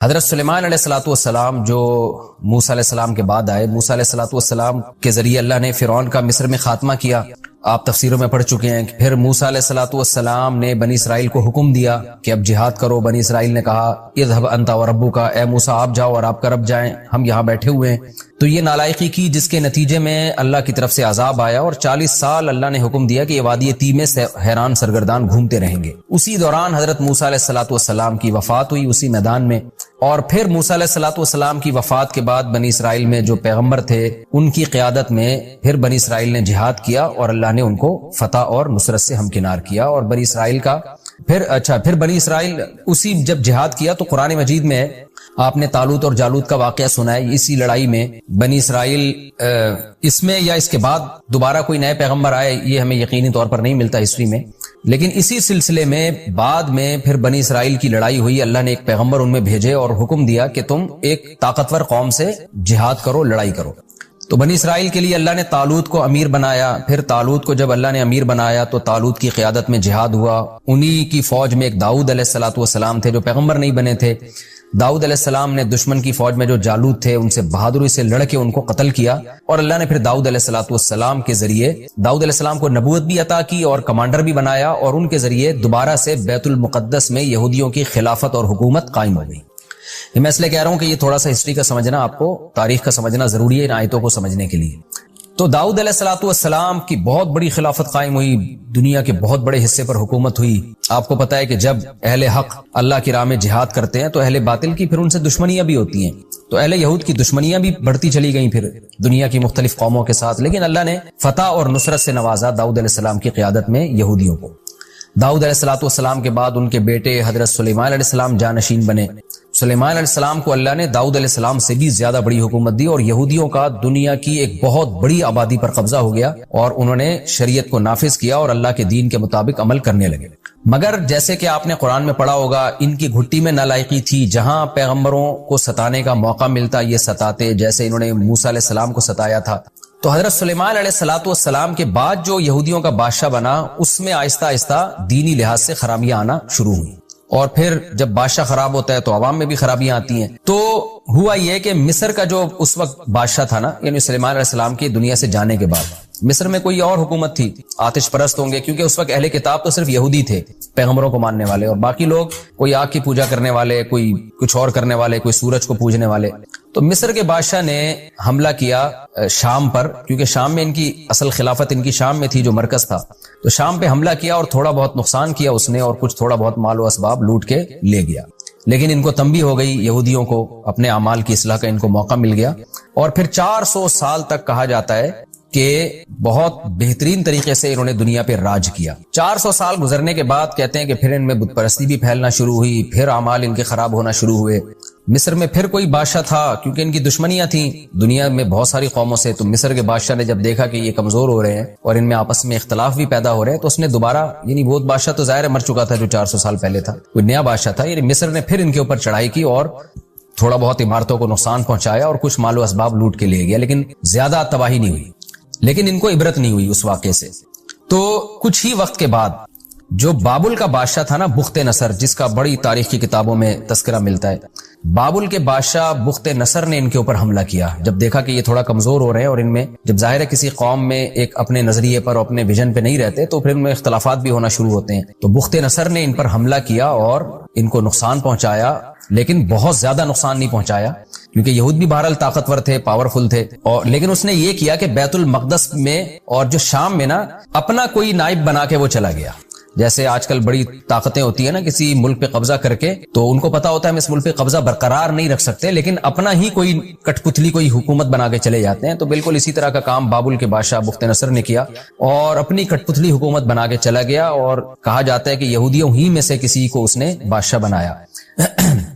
حضرت سلیمان علیہ الصلوۃ والسلام جو موسیٰ علیہ السلام کے بعد آئے، موسیٰ علیہ الصلوۃ والسلام کے ذریعے اللہ نے فرعون کا مصر میں خاتمہ کیا. آپ تفسیروں میں پڑھ چکے ہیں. پھر موسیٰ علیہ الصلوۃ والسلام نے بنی اسرائیل کو حکم دیا کہ اب جہاد کرو. بنی اسرائیل نے کہا اذهب انت وربک، اے موسیٰ آپ جاؤ اور آپ کا رب جائیں، ہم یہاں بیٹھے ہوئے ہیں. تو یہ نالائقی کی جس کے نتیجے میں اللہ کی طرف سے عذاب آیا اور 40 سال اللہ نے حکم دیا کہ یہ وادی تیہ میں حیران سرگردان گھومتے رہیں گے. اسی دوران حضرت موسیٰ علیہ الصلوۃ والسلام کی وفات ہوئی اسی میدان میں. اور پھر موسیٰ علیہ الصلوۃ والسلام کی وفات کے بعد بنی اسرائیل میں جو پیغمبر تھے ان کی قیادت میں پھر بنی اسرائیل نے جہاد کیا اور اللہ نے ان کو فتح اور نصرت سے ہمکنار کیا. اور بنی اسرائیل کا پھر بنی اسرائیل اسی جب جہاد کیا تو قرآن مجید میں آپ نے طالوت اور جالوت کا واقعہ سنا ہے. اسی لڑائی میں بنی اسرائیل اس میں یا اس کے بعد دوبارہ کوئی نئے پیغمبر آئے یہ ہمیں یقینی طور پر نہیں ملتا ہسٹری میں، لیکن اسی سلسلے میں بعد میں پھر بنی اسرائیل کی لڑائی ہوئی. اللہ نے ایک پیغمبر ان میں بھیجے اور حکم دیا کہ تم ایک طاقتور قوم سے جہاد کرو، لڑائی کرو. تو بنی اسرائیل کے لیے اللہ نے طالوت کو امیر بنایا. پھر طالوت کو جب اللہ نے امیر بنایا تو طالوت کی قیادت میں جہاد ہوا. انہی کی فوج میں ایک داؤد علیہ الصلوۃ والسلام تھے جو پیغمبر نہیں بنے تھے. داؤد علیہ السلام نے دشمن کی فوج میں جو جالوت تھے ان سے بہادری سے لڑ کے ان کو قتل کیا اور اللہ نے پھر داؤد علیہ الصلوۃ والسلام کے ذریعے داؤد علیہ السلام کو نبوت بھی عطا کی اور کمانڈر بھی بنایا اور ان کے ذریعے دوبارہ سے بیت المقدس میں یہودیوں کی خلافت اور حکومت قائم ہو گئی. میں اس لیے کہہ رہا ہوں کہ یہ تھوڑا سا ہسٹری کا سمجھنا، آپ کو تاریخ کا سمجھنا ضروری ہے ان آیتوں کو سمجھنے کے لیے. تو داؤد علیہ الصلوۃ والسلام کی بہت بڑی خلافت قائم ہوئی، دنیا کے بہت بڑے حصے پر حکومت ہوئی. آپ کو پتا ہے کہ جب اہل حق اللہ کی راہ میں جہاد کرتے ہیں تو اہل باطل کی پھر ان سے دشمنیاں بھی ہوتی ہیں. تو اہل یہود کی دشمنیاں بھی بڑھتی چلی گئیں پھر دنیا کی مختلف قوموں کے ساتھ، لیکن اللہ نے فتح اور نصرت سے نوازا داؤد علیہ السلام کی قیادت میں یہودیوں کو. داؤد علیہ الصلوۃ والسلام کے بعد ان کے بیٹے حضرت سلیمان علیہ السلام جانشین بنے. سلیمان علیہ السلام کو اللہ نے داؤد علیہ السلام سے بھی زیادہ بڑی حکومت دی اور یہودیوں کا دنیا کی ایک بہت بڑی آبادی پر قبضہ ہو گیا اور انہوں نے شریعت کو نافذ کیا اور اللہ کے دین کے مطابق عمل کرنے لگے. مگر جیسے کہ آپ نے قرآن میں پڑھا ہوگا ان کی گھٹی میں نالائقی تھی. جہاں پیغمبروں کو ستانے کا موقع ملتا یہ ستاتے، جیسے انہوں نے موسیٰ علیہ السلام کو ستایا تھا. تو حضرت سلیمان علیہ الصلوۃ والسلام کے بعد جو یہودیوں کا بادشاہ بنا اس میں آہستہ آہستہ دینی لحاظ سے خرابیاں آنا شروع ہوئی. اور پھر جب بادشاہ خراب ہوتا ہے تو عوام میں بھی خرابیاں آتی ہیں. تو ہوا یہ کہ مصر کا جو اس وقت بادشاہ تھا نا، یعنی سلیمان علیہ السلام کی دنیا سے جانے کے بعد مصر میں کوئی اور حکومت تھی، آتش پرست ہوں گے کیونکہ اس وقت اہل کتاب تو صرف یہودی تھے پیغمبروں کو ماننے والے، اور باقی لوگ کوئی آگ کی پوجا کرنے والے، کوئی کچھ اور کرنے والے، کوئی سورج کو پوجنے والے. تو مصر کے بادشاہ نے حملہ کیا شام پر، کیونکہ شام میں ان کی اصل خلافت ان کی شام میں تھی جو مرکز تھا. تو شام پہ حملہ کیا اور تھوڑا بہت نقصان کیا اس نے اور کچھ تھوڑا بہت مال و اسباب لوٹ کے لے گیا. لیکن ان کو تنبیہ ہو گئی، یہودیوں کو اپنے اعمال کی اصلاح کا ان کو موقع مل گیا. اور پھر 400 سال تک کہا جاتا ہے کہ بہت بہترین طریقے سے انہوں نے دنیا پہ راج کیا. 400 سال گزرنے کے بعد کہتے ہیں کہ پھر ان میں بت پرستی بھی پھیلنا شروع ہوئی، پھر اعمال ان کے خراب ہونا شروع ہوئے. مصر میں پھر کوئی بادشاہ تھا کیونکہ ان کی دشمنیاں تھیں دنیا میں بہت ساری قوموں سے. تو مصر کے بادشاہ نے جب دیکھا کہ یہ کمزور ہو رہے ہیں اور ان میں آپس میں اختلاف بھی پیدا ہو رہے ہیں تو اس نے دوبارہ، یعنی وہ بادشاہ تو ظاہر مر چکا تھا جو 400 سال پہلے تھا، کوئی نیا بادشاہ تھا، یعنی مصر نے پھر ان کے اوپر چڑھائی کی اور تھوڑا بہت عمارتوں کو نقصان پہنچایا اور کچھ مال و اسباب لوٹ کے لے گیا، لیکن زیادہ تباہی نہیں ہوئی. لیکن ان کو عبرت نہیں ہوئی اس واقعے سے. تو کچھ ہی وقت کے بعد جو بابل کا بادشاہ تھا نا، بخت نصر، جس کا بڑی تاریخی کتابوں میں تذکرہ ملتا ہے، بابل کے بادشاہ بخت نصر نے ان کے اوپر حملہ کیا. جب دیکھا کہ یہ تھوڑا کمزور ہو رہے ہیں اور ان میں جب ظاہر ہے کسی قوم میں ایک اپنے نظریے پر اور اپنے ویژن پہ نہیں رہتے تو پھر ان میں اختلافات بھی ہونا شروع ہوتے ہیں. تو بخت نصر نے ان پر حملہ کیا اور ان کو نقصان پہنچایا، لیکن بہت زیادہ نقصان نہیں پہنچایا کیونکہ یہود بھی بہرحال طاقتور تھے، پاورفل تھے. اور لیکن اس نے یہ کیا کہ بیت المقدس میں اور جو شام میں نا اپنا کوئی نائب بنا کے وہ چلا گیا. جیسے آج کل بڑی طاقتیں ہوتی ہیں نا کسی ملک پہ قبضہ کر کے، تو ان کو پتا ہوتا ہے ہم اس ملک پہ قبضہ برقرار نہیں رکھ سکتے لیکن اپنا ہی کوئی کٹ پتلی کوئی حکومت بنا کے چلے جاتے ہیں. تو بالکل اسی طرح کا کام بابل کے بادشاہ بخت نصر نے کیا اور اپنی کٹ پتلی حکومت بنا کے چلا گیا. اور کہا جاتا ہے کہ یہودیوں ہی میں سے کسی کو اس نے بادشاہ بنایا.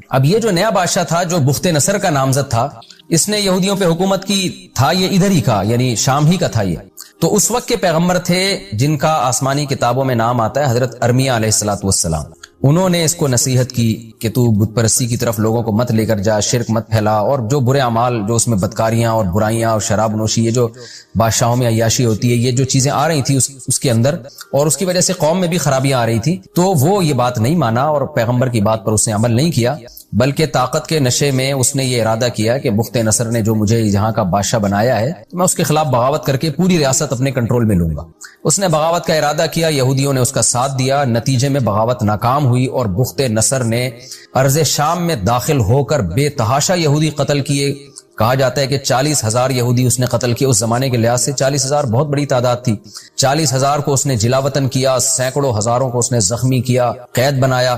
اب یہ جو نیا بادشاہ تھا جو بخت نصر کا نامزد تھا، اس نے یہودیوں پہ حکومت کی تھا، یہ ادھر ہی کا یعنی شام ہی کا تھا یہ. تو اس وقت کے پیغمبر تھے جن کا آسمانی کتابوں میں نام آتا ہے حضرت ارمیا علیہ الصلوۃ والسلام. انہوں نے اس کو نصیحت کی کہ تو بت پرستی کی طرف لوگوں کو مت لے کر جا، شرک مت پھیلا، اور جو برے اعمال جو اس میں بدکاریاں اور برائیاں اور شراب نوشی، یہ جو بادشاہوں میں عیاشی ہوتی ہے، یہ جو چیزیں آ رہی تھی اس کے اندر، اور اس کی وجہ سے قوم میں بھی خرابیاں آ رہی تھی، تو وہ یہ بات نہیں مانا اور پیغمبر کی بات پر اس نے عمل نہیں کیا. بلکہ طاقت کے نشے میں اس نے یہ ارادہ کیا کہ بخت نصر نے جو مجھے یہاں کا بادشاہ بنایا ہے میں اس کے خلاف بغاوت کر کے پوری ریاست اپنے کنٹرول میں لوں گا۔ اس نے بغاوت کا ارادہ کیا، یہودیوں نے اس کا ساتھ دیا، نتیجے میں بغاوت ناکام ہوئی اور بخت نصر نے ارض شام میں داخل ہو کر بے تحاشا یہودی قتل کیے۔ کہا جاتا ہے کہ 40,000 یہودی اس نے قتل کیے۔ اس زمانے کے لحاظ سے 40,000 بہت بڑی تعداد تھی۔ 40,000 کو اس نے جلا وطن کیا، سینکڑوں ہزاروں کو اس نے زخمی کیا، قید بنایا،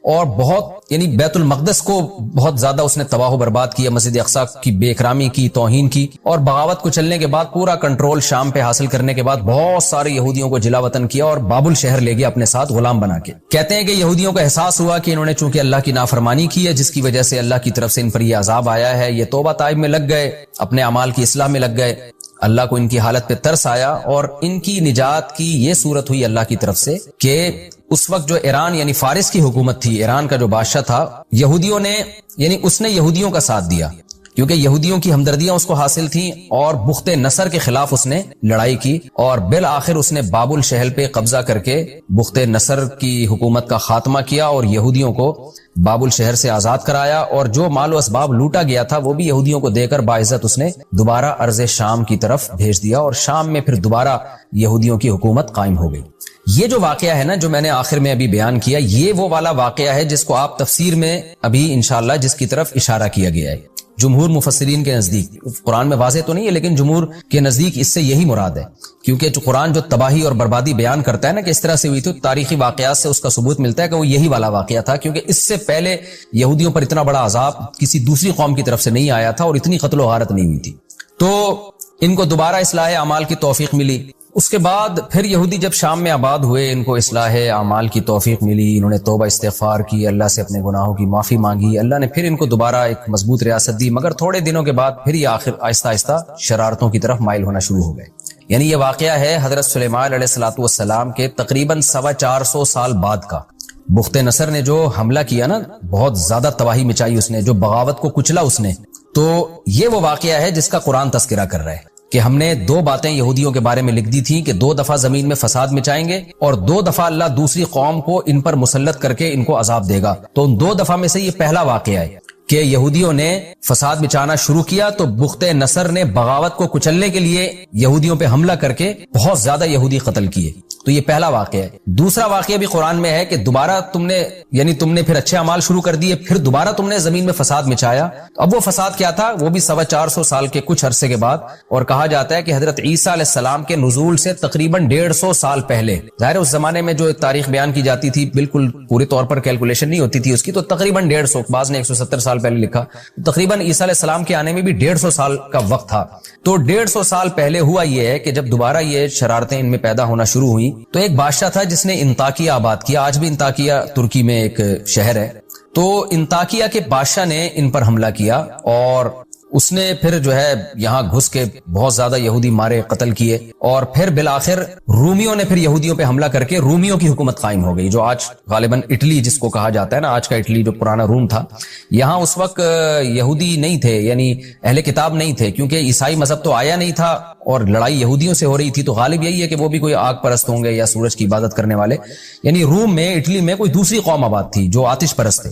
اور بہت یعنی بیت المقدس کو بہت زیادہ اس نے تباہ و برباد کیا، مسجد اقصی کی بے اکرامی کی، توہین کی، اور بغاوت کو چلنے کے بعد پورا کنٹرول شام پہ حاصل کرنے کے بعد بہت سارے یہودیوں کو جلا وطن کیا اور بابل شہر لے گیا اپنے ساتھ غلام بنا کے۔ کہتے ہیں کہ یہودیوں کا احساس ہوا کہ انہوں نے چونکہ اللہ کی نافرمانی کی ہے، جس کی وجہ سے اللہ کی طرف سے ان پر یہ عذاب آیا ہے، یہ توبہ طائب میں لگ گئے، اپنے اعمال کی اصلاح میں لگ گئے۔ اللہ کو ان کی حالت پہ ترس آیا اور ان کی نجات کی یہ صورت ہوئی اللہ کی طرف سے کہ اس وقت جو ایران یعنی فارس کی حکومت تھی، ایران کا جو بادشاہ تھا، یہودیوں نے یعنی اس نے یہودیوں کا ساتھ دیا کیونکہ یہودیوں کی ہمدردیاں اس کو حاصل تھیں، اور بخت نصر کے خلاف اس نے لڑائی کی، اور بالآخر اس نے بابل شہر پہ قبضہ کر کے بخت نصر کی حکومت کا خاتمہ کیا اور یہودیوں کو بابل شہر سے آزاد کرایا، اور جو مال و اسباب لوٹا گیا تھا وہ بھی یہودیوں کو دے کر باعزت اس نے دوبارہ ارض شام کی طرف بھیج دیا، اور شام میں پھر دوبارہ یہودیوں کی حکومت قائم ہو گئی۔ یہ جو واقعہ ہے نا جو میں نے آخر میں ابھی بیان کیا، یہ وہ والا واقعہ ہے جس کو آپ تفسیر میں ابھی انشاءاللہ جس کی طرف اشارہ کیا گیا ہے۔ جمہور مفسرین کے نزدیک، قرآن میں واضح تو نہیں ہے لیکن جمہور کے نزدیک اس سے یہی مراد ہے، کیونکہ جو قرآن جو تباہی اور بربادی بیان کرتا ہے نا کہ اس طرح سے ہوئی تھی، تاریخی واقعات سے اس کا ثبوت ملتا ہے کہ وہ یہی والا واقعہ تھا، کیونکہ اس سے پہلے یہودیوں پر اتنا بڑا عذاب کسی دوسری قوم کی طرف سے نہیں آیا تھا اور اتنی قتل و غارت نہیں ہوئی تھی۔ تو ان کو دوبارہ اصلاح اعمال کی توفیق ملی۔ اس کے بعد پھر یہودی جب شام میں آباد ہوئے، ان کو اصلاح اعمال کی توفیق ملی، انہوں نے توبہ استغفار کی، اللہ سے اپنے گناہوں کی معافی مانگی، اللہ نے پھر ان کو دوبارہ ایک مضبوط ریاست دی، مگر تھوڑے دنوں کے بعد پھر یہ آخر آہستہ آہستہ شرارتوں کی طرف مائل ہونا شروع ہو گئے۔ یعنی یہ واقعہ ہے حضرت سلیمان علیہ السلام کے تقریباً 425 سال بعد کا۔ بخت نصر نے جو حملہ کیا نا، بہت زیادہ تباہی مچائی اس نے، جو بغاوت کو کچلا اس نے، تو یہ وہ واقعہ ہے جس کا قرآن تذکرہ کر رہا ہے کہ ہم نے 2 باتیں یہودیوں کے بارے میں لکھ دی تھی کہ 2 دفعہ زمین میں فساد مچائیں گے اور 2 دفعہ اللہ دوسری قوم کو ان پر مسلط کر کے ان کو عذاب دے گا۔ تو ان 2 دفعہ میں سے یہ پہلا واقعہ ہے کہ یہودیوں نے فساد مچانا شروع کیا، تو بخت نصر نے بغاوت کو کچلنے کے لیے یہودیوں پہ حملہ کر کے بہت زیادہ یہودی قتل کیے۔ تو یہ پہلا واقعہ ہے۔ دوسرا واقعہ بھی قرآن میں ہے کہ دوبارہ تم نے پھر اچھے اعمال شروع کر دیے، پھر دوبارہ تم نے زمین میں فساد مچایا۔ اب وہ فساد کیا تھا؟ وہ بھی 425 سال کے کچھ عرصے کے بعد، اور کہا جاتا ہے کہ حضرت عیسیٰ علیہ السلام کے نزول سے تقریباً 150 سال پہلے، ظاہر اس زمانے میں جو تاریخ بیان کی جاتی تھی بالکل پورے طور پر کیلکولیشن نہیں ہوتی تھی اس کی، تو تقریباً 150، بعض نے 170 سال پہلے لکھا، تقریباً عیسیٰ علیہ السلام کے آنے میں بھی 150 سال کا وقت تھا۔ تو 150 سال پہلے ہوا یہ ہے کہ جب دوبارہ یہ شرارتیں ان میں پیدا ہونا شروع ہوئی، تو ایک بادشاہ تھا جس نے انطاکیہ آباد کیا۔ آج بھی انطاکیہ ترکی میں ایک شہر ہے۔ تو انطاکیہ کے بادشاہ نے ان پر حملہ کیا اور اس نے پھر جو ہے یہاں گھس کے بہت زیادہ یہودی مارے، قتل کیے، اور پھر بالآخر رومیوں نے پھر یہودیوں پہ حملہ کر کے رومیوں کی حکومت قائم ہو گئی، جو آج غالباً اٹلی جس کو کہا جاتا ہے نا، آج کا اٹلی جو پرانا روم تھا۔ یہاں اس وقت یہودی نہیں تھے، یعنی اہل کتاب نہیں تھے، کیونکہ عیسائی مذہب تو آیا نہیں تھا اور لڑائی یہودیوں سے ہو رہی تھی، تو غالب یہی ہے کہ وہ بھی کوئی آگ پرست ہوں گے یا سورج کی عبادت کرنے والے۔ یعنی روم میں، اٹلی میں کوئی دوسری قوم آباد تھی جو آتش پرست تھے۔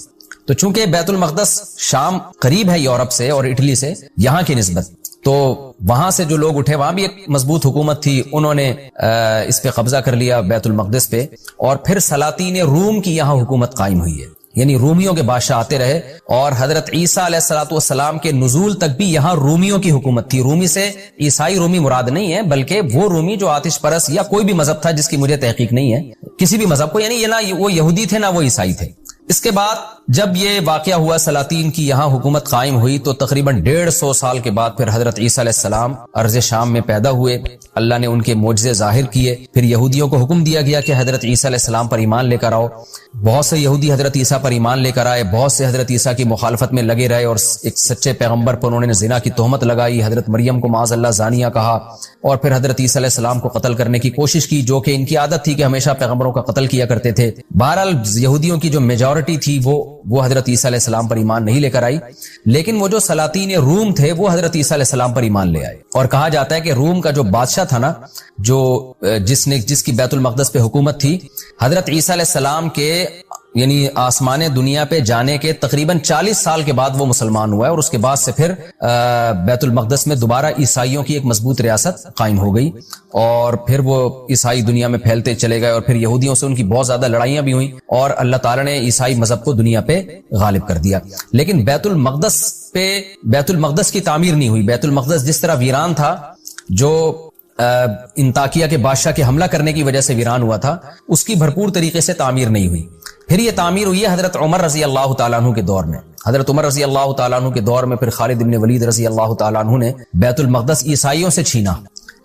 تو چونکہ بیت المقدس شام قریب ہے یورپ سے اور اٹلی سے یہاں کی نسبت، تو وہاں سے جو لوگ اٹھے، وہاں بھی ایک مضبوط حکومت تھی، انہوں نے اس پہ قبضہ کر لیا بیت المقدس پہ، اور پھر سلاطین روم کی یہاں حکومت قائم ہوئی ہے، یعنی رومیوں کے بادشاہ آتے رہے، اور حضرت عیسیٰ علیہ السلام کے نزول تک بھی یہاں رومیوں کی حکومت تھی۔ رومی سے عیسائی رومی مراد نہیں ہے، بلکہ وہ رومی جو آتش پرست یا کوئی بھی مذہب تھا جس کی مجھے تحقیق نہیں ہے، کسی بھی مذہب کو، یعنی یہ نہ وہ یہودی تھے نہ وہ عیسائی تھے۔ اس کے بعد جب یہ واقعہ ہوا، سلاطین کی یہاں حکومت قائم ہوئی، تو تقریباً 150 سال کے بعد پھر حضرت عیسیٰ علیہ السلام ارض شام میں پیدا ہوئے، اللہ نے ان کے معجزے ظاہر کیے، پھر یہودیوں کو حکم دیا گیا کہ حضرت عیسیٰ علیہ السلام پر ایمان لے کر آؤ۔ بہت سے یہودی حضرت عیسیٰ پر ایمان لے کر آئے، بہت سے حضرت عیسیٰ کی مخالفت میں لگے رہے، اور ایک سچے پیغمبر پر انہوں نے زنا کی تہمت لگائی، حضرت مریم کو معاذ اللہ زانیہ کہا، اور پھر حضرت عیسیٰ علیہ السلام کو قتل کرنے کی کوشش کی، جو کہ ان کی عادت تھی کہ ہمیشہ پیغمبروں کا قتل کیا کرتے تھے۔ بہرحال یہودیوں کی جو میجورٹی تھی وہ حضرت عیسیٰ علیہ السلام پر ایمان نہیں لے کر آئی، لیکن وہ جو سلاطین روم تھے وہ حضرت عیسیٰ علیہ السلام پر ایمان لے آئے۔ اور کہا جاتا ہے کہ روم کا جو بادشاہ تھا نا، جس کی بیت المقدس پہ حکومت تھی، حضرت عیسیٰ علیہ السلام کے یعنی آسمان دنیا پہ جانے کے تقریباً 40 سال کے بعد وہ مسلمان ہوا ہے، اور اس کے بعد سے پھر بیت المقدس میں دوبارہ عیسائیوں کی ایک مضبوط ریاست قائم ہو گئی، اور پھر وہ عیسائی دنیا میں پھیلتے چلے گئے، اور پھر یہودیوں سے ان کی بہت زیادہ لڑائیاں بھی ہوئیں، اور اللہ تعالیٰ نے عیسائی مذہب کو دنیا پہ غالب کر دیا۔ لیکن بیت المقدس کی تعمیر نہیں ہوئی۔ بیت المقدس جس طرح ویران تھا، جو انطاکیہ کے بادشاہ کے حملہ کرنے کی وجہ سے ویران ہوا تھا، اس کی بھرپور طریقے سے تعمیر نہیں ہوئی۔ پھر یہ تعمیر ہوئی ہے حضرت عمر رضی اللہ تعالیٰ عنہ کے دور میں۔ حضرت عمر رضی اللہ تعالیٰ عنہ کے دور میں پھر خالد بن ولید رضی اللہ تعالیٰ عنہ نے بیت المقدس عیسائیوں سے چھینا،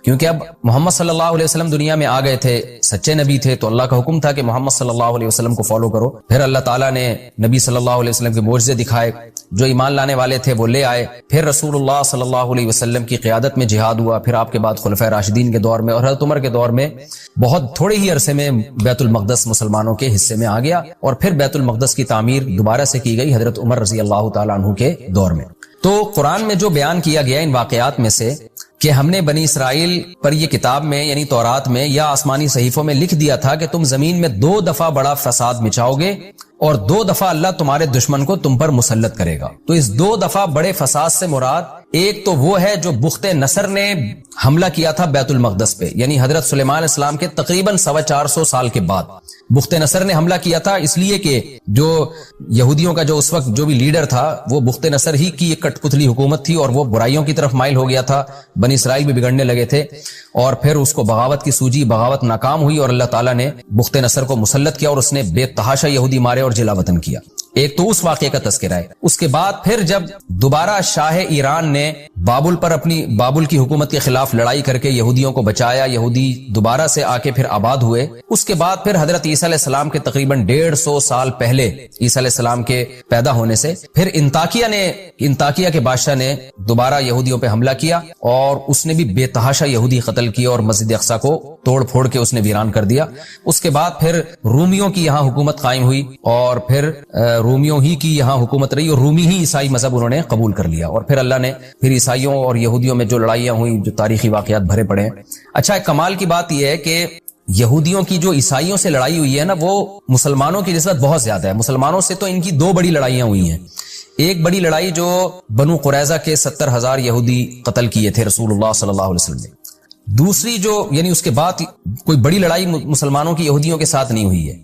کیونکہ اب محمد صلی اللہ علیہ وسلم دنیا میں آ گئے تھے، سچے نبی تھے، تو اللہ کا حکم تھا کہ محمد صلی اللہ علیہ وسلم کو فالو کرو۔ پھر اللہ تعالیٰ نے نبی صلی اللہ علیہ وسلم کے معجزے دکھائے، جو ایمان لانے والے تھے وہ لے آئے۔ پھر رسول اللہ صلی اللہ علیہ وسلم کی قیادت میں جہاد ہوا۔ پھر آپ کے بعد خلفائے راشدین کے دور میں اور حضرت عمر کے دور میں بہت تھوڑے ہی عرصے میں بیت المقدس مسلمانوں کے حصے میں آ گیا، اور پھر بیت المقدس کی تعمیر دوبارہ سے کی گئی حضرت عمر رضی اللہ تعالیٰ عنہ کے دور میں۔ تو قرآن میں جو بیان کیا گیا ان واقعات میں سے کہ ہم نے بنی اسرائیل پر یہ کتاب میں یعنی تورات میں یا آسمانی صحیفوں میں لکھ دیا تھا کہ تم زمین میں 2 دفعہ بڑا فساد مچاؤ گے، اور 2 دفعہ اللہ تمہارے دشمن کو تم پر مسلط کرے گا۔ تو اس 2 دفعہ بڑے فساد سے مراد ایک تو وہ ہے جو بخت نصر نے حملہ کیا تھا بیت المقدس پہ، یعنی حضرت سلیمان علیہ السلام کے تقریباً 450 سال کے بعد بخت نصر نے حملہ کیا تھا، اس لیے کہ جو یہودیوں کا جو اس وقت جو بھی لیڈر تھا وہ بخت نصر ہی کی ایک کٹ پتلی حکومت تھی، اور وہ برائیوں کی طرف مائل ہو گیا تھا، بنی اسرائیل بھی بگڑنے لگے تھے، اور پھر اس کو بغاوت کی سوجی، بغاوت ناکام ہوئی، اور اللہ تعالیٰ نے بخت نصر کو مسلط کیا، اور اس نے بے تحاشا یہودی مارے اور جلا وطن کیا۔ ایک تو اس واقعے کا تذکرہ ہے۔ اس کے بعد پھر جب دوبارہ شاہ ایران نے بابل کی حکومت کے خلاف لڑائی کر کے یہودیوں کو بچایا، یہودی دوبارہ سے آ کے پھر آباد ہوئے۔ اس کے بعد پھر حضرت عیسیٰ علیہ السلام کے تقریباً 150 سال پہلے، عیسیٰ علیہ السلام کے پیدا ہونے سے پھر انطاکیہ کے بادشاہ نے دوبارہ یہودیوں پہ حملہ کیا، اور اس نے بھی بے تحاشا یہودی قتل کیے، اور مسجد اقصیٰ کو توڑ پھوڑ کے اس نے ویران کر دیا۔ اس کے بعد پھر رومیوں کی یہاں حکومت قائم ہوئی، اور پھر رومیوں ہی کی یہاں حکومت رہی، اور رومی ہی عیسائی مذہب انہوں نے قبول کر لیا، اور پھر اللہ نے پھر عیسائیوں اور یہودیوں میں جو لڑائیاں ہوئیں، جو تاریخی واقعات بھرے پڑے ہیں۔ اچھا، ایک کمال کی بات یہ ہے کہ یہودیوں کی جو عیسائیوں سے لڑائی ہوئی ہے نا، وہ مسلمانوں کی نسبت بہت زیادہ ہے۔ مسلمانوں سے تو ان کی 2 بڑی لڑائیاں ہوئی ہیں۔ ایک بڑی لڑائی جو بنو قریظہ کے 70,000 یہودی قتل کیے تھے رسول اللہ صلی اللہ علیہ وسلم نے۔ دوسری جو یعنی اس کے بعد کوئی بڑی لڑائی مسلمانوں کی یہودیوں کے ساتھ نہیں ہوئی ہے۔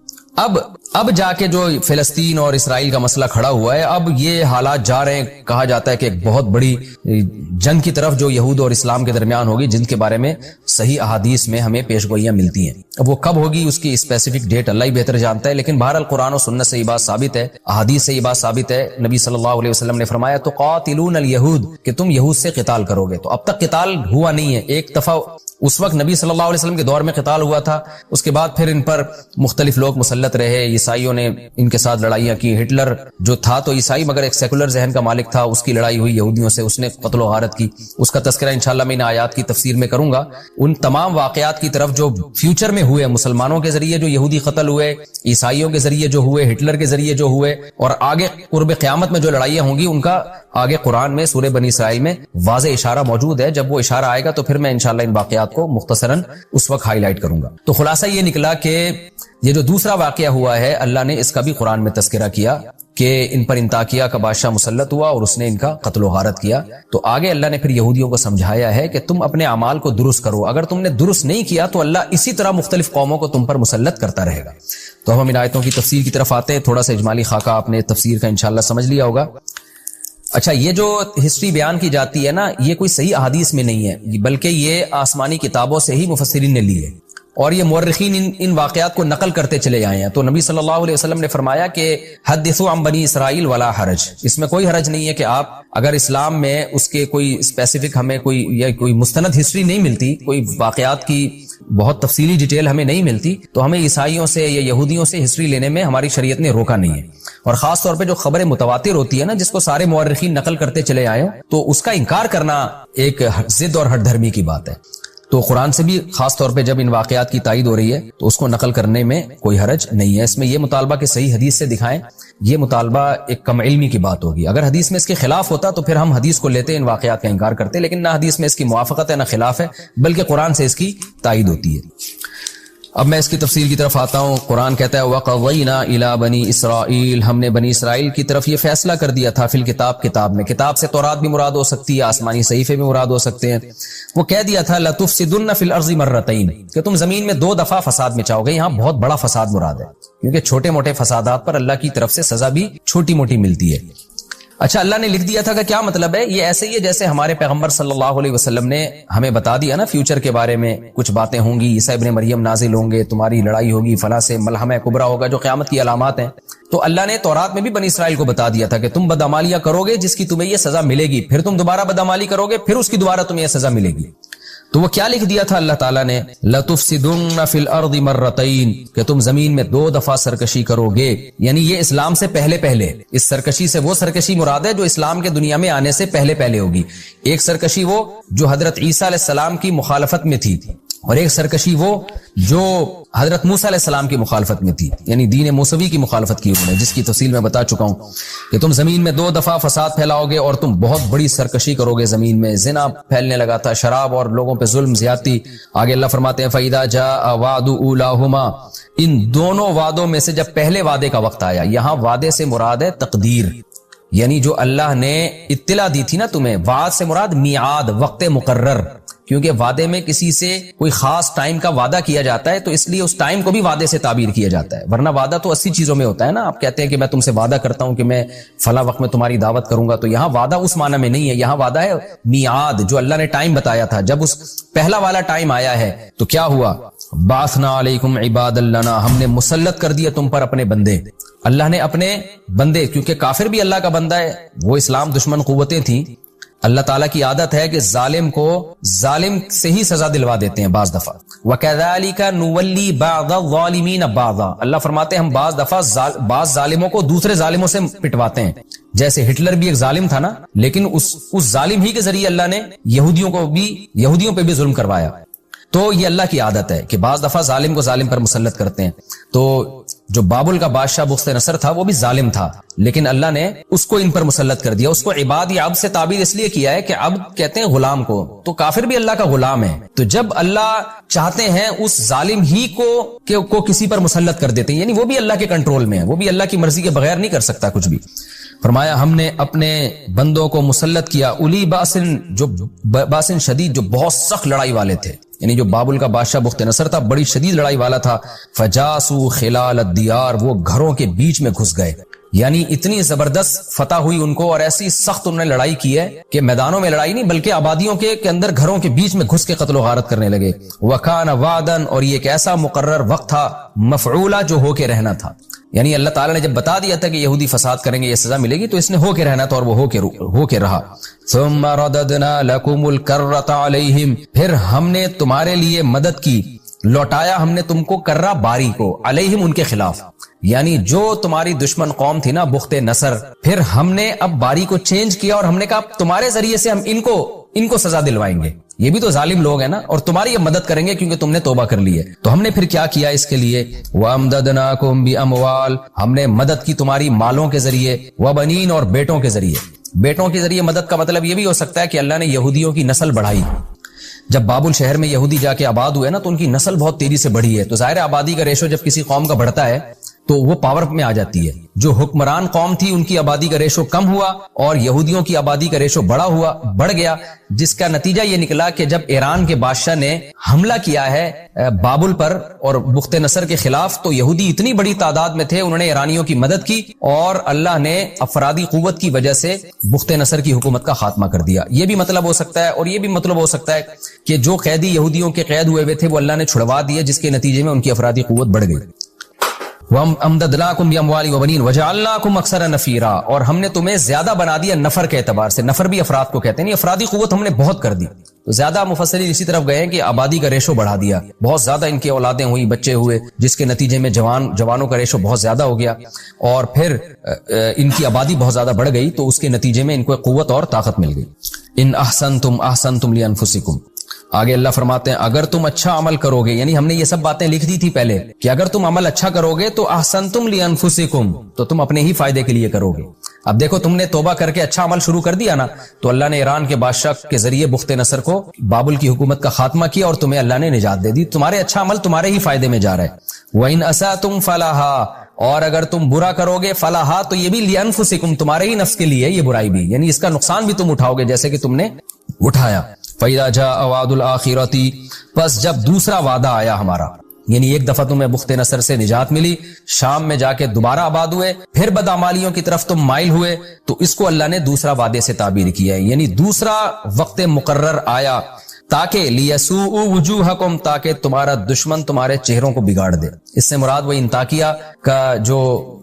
اب جا کے جو فلسطین اور اسرائیل کا مسئلہ کھڑا ہوا ہے، اب یہ حالات جا رہے ہیں، کہا جاتا ہے کہ ایک بہت بڑی جنگ کی طرف جو یہود اور اسلام کے درمیان ہوگی، جن کے بارے میں صحیح احادیث میں ہمیں پیشگوئیاں ملتی ہیں۔ اب وہ کب ہوگی اس کی اسپیسیفک ڈیٹ اللہ ہی بہتر جانتا ہے، لیکن بہرحال قرآن و سنت سے یہ بات ثابت ہے، احادیث سے یہ بات ثابت ہے۔ نبی صلی اللہ علیہ وسلم نے فرمایا تو قاتلون الیہود، کہ تم یہود سے قتال کرو گے۔ تو اب تک قتال ہوا نہیں ہے۔ ایک دفعہ اس وقت نبی صلی اللہ علیہ وسلم کے دور میں قتال ہوا تھا، اس کے بعد پھر ان پر مختلف لوگ مسلط رہے، عیسائیوں نے ان کے ساتھ لڑائیاں کی۔ ہٹلر جو تھا تو عیسائی مگر ایک سیکولر ذہن کا مالک تھا، اس کی لڑائی ہوئی یہودیوں سے، اس نے قتل و غارت کی، اس کا تذکرہ انشاءاللہ میں ان آیات کی تفسیر میں کروں گا۔ ان تمام واقعات کی طرف جو فیوچر میں ہوئے، مسلمانوں کے ذریعے جو یہودی قتل ہوئے، عیسائیوں کے ذریعے جو ہوئے، ہٹلر کے ذریعے جو ہوئے، اور آگے قرب قیامت میں جو لڑائیاں ہوں گی، ان کا آگے قرآن میں سورہ بنی اسرائیل میں واضح اشارہ موجود ہے۔ جب وہ اشارہ آئے گا تو پھر میں انشاءاللہ ان واقعات کو مختصراً اس وقت ہائی لائٹ کروں گا۔ تو خلاصہ یہ نکلا کہ یہ جو دوسرا واقعہ ہوا ہے، اللہ نے اس کا بھی قرآن میں تذکرہ کیا کہ ان پر انطاکیہ کا بادشاہ مسلط ہوا اور اس نے ان کا قتل و غارت کیا۔ تو آگے اللہ نے پھر یہودیوں کو سمجھایا ہے کہ تم اپنے اعمال کو درست کرو، اگر تم نے درست نہیں کیا تو اللہ اسی طرح مختلف قوموں کو تم پر مسلط کرتا رہے گا۔ تو ہم ان آیتوں کی تفسیر کی طرف آتے ہیں۔ تھوڑا سا اجمالی خاکہ آپ نے تفسیر کا انشاءاللہ سمجھ لیا ہوگا۔ اچھا، یہ جو ہسٹری بیان کی جاتی ہے نا، یہ کوئی صحیح احادیث میں نہیں ہے، بلکہ یہ آسمانی کتابوں سے ہی مفسرین نے لی ہے، اور یہ مورخین ان واقعات کو نقل کرتے چلے آئے ہیں۔ تو نبی صلی اللہ علیہ وسلم نے فرمایا کہ حدثوا عن بنی اسرائیل ولا حرج، اس میں کوئی حرج نہیں ہے کہ آپ اگر اسلام میں اس کے کوئی اسپیسیفک ہمیں کوئی مستند ہسٹری نہیں ملتی، کوئی واقعات کی بہت تفصیلی ڈیٹیل ہمیں نہیں ملتی، تو ہمیں عیسائیوں سے یا یہودیوں سے ہسٹری لینے میں ہماری شریعت نے روکا نہیں ہے۔ اور خاص طور پہ جو خبریں متواتر ہوتی ہے نا، جس کو سارے مورخین نقل کرتے چلے آئے ہوں، تو اس کا انکار کرنا ایک ضد اور ہٹ دھرمی کی بات ہے۔ تو قرآن سے بھی خاص طور پہ جب ان واقعات کی تائید ہو رہی ہے تو اس کو نقل کرنے میں کوئی حرج نہیں ہے۔ اس میں یہ مطالبہ کہ صحیح حدیث سے دکھائیں، یہ مطالبہ ایک کم علمی کی بات ہوگی۔ اگر حدیث میں اس کے خلاف ہوتا تو پھر ہم حدیث کو لیتے، ان واقعات کا انکار کرتے، لیکن نہ حدیث میں اس کی موافقت ہے نہ خلاف ہے، بلکہ قرآن سے اس کی تائید ہوتی ہے۔ اب میں اس کی تفصیل کی طرف آتا ہوں. قرآن کہتا ہے وَقَضَيْنَا إِلَىٰ بَنِي إِسْرَائِيلَ، ہم نے بنی اسرائیل کی طرف یہ فیصلہ کر دیا تھا، فی الکتاب، کتاب میں. کتاب سے تورات بھی مراد ہو سکتی ہے، آسمانی صحیفے بھی مراد ہو سکتے ہیں. وہ کہہ دیا تھا لَتُفْسِدُنَّ فِي الْأَرْضِ مَرَّتَيْنِ، کہ تم زمین میں 2 دفعہ فساد مچاؤ گے. یہاں بہت بڑا فساد مراد ہے، کیونکہ چھوٹے موٹے فسادات پر اللہ کی طرف سے سزا بھی چھوٹی موٹی ملتی ہے. اچھا، اللہ نے لکھ دیا تھا کہ کیا مطلب ہے؟ یہ ایسے ہی ہے جیسے ہمارے پیغمبر صلی اللہ علیہ وسلم نے ہمیں بتا دیا نا فیوچر کے بارے میں، کچھ باتیں ہوں گی، عیسیٰ ابن مریم نازل ہوں گے، تمہاری لڑائی ہوگی، فلاں سے ملحمہ کبریٰ ہوگا، جو قیامت کی علامات ہیں. تو اللہ نے تورات میں بھی بنی اسرائیل کو بتا دیا تھا کہ تم بدعمالیاں کرو گے جس کی تمہیں یہ سزا ملے گی، پھر تم دوبارہ بدعمالی کرو گے، پھر اس کی دوبارہ تمہیں یہ سزا ملے گی. تو وہ کیا لکھ دیا تھا اللہ تعالیٰ نے؟ لَتُفْسِدُنَّ فِي الْأَرْضِ مَرَّتَيْنِ، کہ تم زمین میں 2 دفعہ سرکشی کرو گے. یعنی یہ اسلام سے پہلے، اس سرکشی سے وہ سرکشی مراد ہے جو اسلام کے دنیا میں آنے سے پہلے ہوگی. ایک سرکشی وہ جو حضرت عیسیٰ علیہ السلام کی مخالفت میں تھی، اور ایک سرکشی وہ جو حضرت موسیٰ علیہ السلام کی مخالفت میں تھی، یعنی دین موسوی کی مخالفت کی انہوں نے، جس کی تفصیل میں بتا چکا ہوں کہ تم زمین میں 2 دفعہ فساد پھیلاؤ گے اور تم بہت بڑی سرکشی کرو گے زمین میں. زنا پھیلنے لگا تھا، شراب اور لوگوں پہ ظلم زیادتی. آگے اللہ فرماتے ہیں فَإِذَا جَاءَ وَعْدُ أُولَاهُمَا، ان دونوں وعدوں میں سے جب پہلے وعدے کا وقت آیا. یہاں وعدے سے مراد ہے تقدیر، یعنی جو اللہ نے اطلاع دی تھی نا تمہیں. وعد سے مراد میعاد، وقت مقرر، کیونکہ وعدے میں کسی سے کوئی خاص ٹائم کا وعدہ کیا جاتا ہے تو اس لیے اس ٹائم کو بھی وعدے سے تعبیر کیا جاتا ہے. ورنہ وعدہ تو 80 چیزوں میں ہوتا ہے نا. آپ کہتے ہیں کہ میں تم سے وعدہ کرتا ہوں کہ میں فلاں وقت میں تمہاری دعوت کروں گا، تو یہاں وعدہ اس معنی میں نہیں ہے. یہاں وعدہ ہے میعاد، جو اللہ نے ٹائم بتایا تھا. جب اس پہلا والا ٹائم آیا ہے تو کیا ہوا؟ بعثنا علیکم عبادا لنا، ہم نے مسلط کر دیا تم پر اپنے بندے. اللہ نے اپنے بندے، کیونکہ کافر بھی اللہ کا بندہ ہے، وہ اسلام دشمن قوتیں تھیں. اللہ تعالیٰ کی عادت ہے کہ ظالم کو ظالم سے ہی سزا دلوا دیتے ہیں بعض دفعہ. وَكَذَلِكَ نُوَلِّي بَعْضَ الظَّالِمِينَ بَعْضًا، اللہ فرماتے ہیں ہم بعض دفعہ بعض ظالموں کو دوسرے ظالموں سے پٹواتے ہیں. جیسے ہٹلر بھی ایک ظالم تھا نا، لیکن اس ظالم ہی کے ذریعے اللہ نے یہودیوں پہ بھی ظلم کروایا. تو یہ اللہ کی عادت ہے کہ بعض دفعہ ظالم کو ظالم پر مسلط کرتے ہیں. تو جو بابل کا بادشاہ بخت نصر تھا وہ بھی ظالم تھا، لیکن اللہ نے اس کو ان پر مسلط کر دیا. اس کو عباد یا عبد سے تعبیر اس لیے کیا ہے کہ عبد کہتے ہیں غلام کو، تو کافر بھی اللہ کا غلام ہے. تو جب اللہ چاہتے ہیں اس ظالم ہی کو کسی پر مسلط کر دیتے ہیں، یعنی وہ بھی اللہ کے کنٹرول میں ہے، وہ بھی اللہ کی مرضی کے بغیر نہیں کر سکتا کچھ بھی. فرمایا ہم نے اپنے بندوں کو مسلط کیا اولی باسن شدید، جو بہت سخت لڑائی والے تھے. یعنی جو بابل کا بادشاہ بخت نصر تھا بڑی شدید لڑائی والا تھا. فجاسو خلال الدیار، وہ گھروں کے بیچ میں گھس گئے. یعنی اتنی زبردست فتح ہوئی ان کو اور ایسی سخت انہوں نے لڑائی کی ہے کہ میدانوں میں لڑائی نہیں بلکہ آبادیوں کے اندر غروں کے بیچ میں گھس کے قتل و غارت کرنے لگے. وکان وعدن، اور یہ ایک ایسا مقرر وقت تھا، مفعولا، جو ہو کے رہنا تھا. یعنی اللہ تعالیٰ نے جب بتا دیا تھا کہ یہودی فساد کریں گے یہ سزا ملے گی، تو اس نے ہو کے رہنا تھا اور وہ ہو کے رہا. ثم رددنا لکم الکرۃ علیہم، پھر ہم نے تمہارے لیے مدد کی، لوٹایا ہم نے تم کو کرہ باری کو، علیہم ان کے خلاف. یعنی جو تمہاری دشمن قوم تھی نا بخت نصر، پھر ہم نے اب باری کو چینج کیا اور ہم نے کہا تمہارے ذریعے سے ہم ان کو سزا دلوائیں گے. یہ بھی تو ظالم لوگ ہیں نا، اور تمہاری اب مدد کریں گے کیونکہ تم نے توبہ کر لی ہے. تو ہم نے پھر کیا کیا اس کے لیے؟ وَأَمْدَدْنَاكُمْ بِأَمْوَالٍ، ہم نے مدد کی تمہاری مالوں کے ذریعے، وَبَنِينَ، اور بیٹوں کے ذریعے. بیٹوں کے ذریعے مدد کا مطلب یہ بھی ہو سکتا ہے کہ اللہ نے یہودیوں کی نسل بڑھائی. جب بابل شہر میں یہودی جا کے آباد ہوئے نا تو ان کی نسل بہت تیزی سے بڑھی ہے. تو ظاہر آبادی کا ریشو جب کسی قوم کا بڑھتا ہے تو وہ پاور میں آ جاتی ہے. جو حکمران قوم تھی ان کی آبادی کا ریشو کم ہوا اور یہودیوں کی آبادی کا ریشو بڑھ گیا، جس کا نتیجہ یہ نکلا کہ جب ایران کے بادشاہ نے حملہ کیا ہے بابل پر اور بخت نصر کے خلاف، تو یہودی اتنی بڑی تعداد میں تھے، انہوں نے ایرانیوں کی مدد کی اور اللہ نے افرادی قوت کی وجہ سے بخت نصر کی حکومت کا خاتمہ کر دیا. یہ بھی مطلب ہو سکتا ہے، اور یہ بھی مطلب ہو سکتا ہے کہ جو قیدی یہودیوں کے قید ہوئے تھے وہ اللہ نے چھڑوا دیے، جس کے نتیجے میں ان کی افرادی قوت بڑھ گئی. وَأَمْدَدْنَاكُمْ بِأَمْوَالٍ وَبَنِينَ وَجَعَلْنَاكُمْ أَكْثَرَ نَفِيرًا، اور ہم نے تمہیں زیادہ بنا دیا نفر کے اعتبار سے. نفر بھی افراد کو کہتے ہیں، نہیں افرادی قوت ہم نے بہت کر دی. تو زیادہ مفسرین اسی طرف گئے ہیں کہ آبادی کا ریشو بڑھا دیا، بہت زیادہ ان کی اولادیں ہوئی، بچے ہوئے، جس کے نتیجے میں جوانوں کا ریشو بہت زیادہ ہو گیا اور پھر ان کی آبادی بہت زیادہ بڑھ گئی، تو اس کے نتیجے میں ان کو قوت اور طاقت مل گئی. ان احسنتم احسنتم لانفسکم، آگے اللہ فرماتے ہیں اگر تم اچھا عمل کرو گے، یعنی ہم نے یہ سب باتیں لکھ دی تھی پہلے کہ اگر تم عمل اچھا کرو گے تو احسنتم لانفسکم، تو تم اپنے ہی فائدے کے لیے کرو گے. اب دیکھو تم نے توبہ کر کے اچھا عمل شروع کر دیا نا، تو اللہ نے ایران کے بادشاہ کے ذریعے بخت نصر کو، بابل کی حکومت کا خاتمہ کیا اور تمہیں اللہ نے نجات دے دی. تمہارے اچھا عمل تمہارے ہی فائدے میں جا رہا ہے. وَإِنْ أَسَأْتُمْ فَلَهَا، اور اگر تم برا کرو گے، فَلَهَا تو یہ بھی لِأَنفُسِكُمْ، تمہارے ہی نفس کے لیے یہ برائی بھی، یعنی اس کا نقصان بھی تم اٹھاؤ گے جیسے کہ تم نے اٹھایا. فَإِذَا جَاءَ وَعْدُ الْآخِرَةِ، پس جب دوسرا وعدہ آیا ہمارا، یعنی ایک دفعہ تمہیں بخت نصر سے نجات ملی، شام میں جا کے دوبارہ آباد ہوئے، پھر بدعمالیوں کی طرف تم مائل ہوئے، تو اس کو اللہ نے دوسرا وعدے سے تعبیر کیا ہے، یعنی دوسرا وقت مقرر آیا تاکہ لیسوء وجوہکم، تاکہ تمہارا دشمن تمہارے چہروں کو بگاڑ دے. اس سے مراد وہ انطاکیہ کا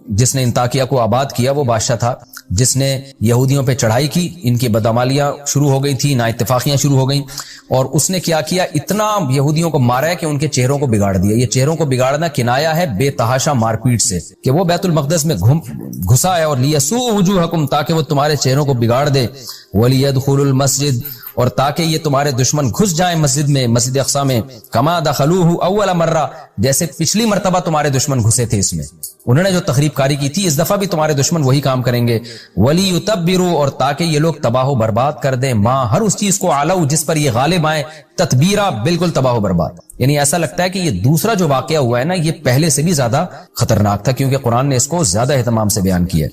جس نے انطاکیہ کو آباد کیا وہ بادشاہ تھا جس نے یہودیوں پہ چڑھائی کی، ان کی بدعمالیاں شروع ہو گئی تھی، نا اتفاقیاں شروع ہو گئیں، اور اس نے کیا کیا، اتنا یہودیوں کو مارا ہے کہ ان کے چہروں کو بگاڑ دیا. یہ چہروں کو بگاڑنا کنایا ہے بے تحاشا مار پیٹ سے، کہ وہ بیت المقدس میں گھسا ہے، اور لیسوء وجوہکم، تاکہ وہ تمہارے چہروں کو بگاڑ دے، ولیدخلوا المسجد، اور تاکہ یہ تمہارے دشمن گھس جائیں مسجد میں، مسجد اقصی میں، کما دخلوہ اول مرہ، جیسے پچھلی مرتبہ تمہارے دشمن گھسے تھے اس میں، انہوں نے جو تخریب کاری کی تھی، اس دفعہ بھی تمہارے دشمن وہی کام کریں گے. ولیتبروا، اور تاکہ یہ لوگ تباہ و برباد کر دیں، ماں ہر اس چیز کو علو جس پر یہ غالب آئیں، تتبیرا بالکل تباہ و برباد. یعنی ایسا لگتا ہے کہ یہ دوسرا جو واقعہ ہوا ہے نا، یہ پہلے سے بھی زیادہ خطرناک تھا، کیونکہ قرآن نے اس کو زیادہ اہتمام سے بیان کیا.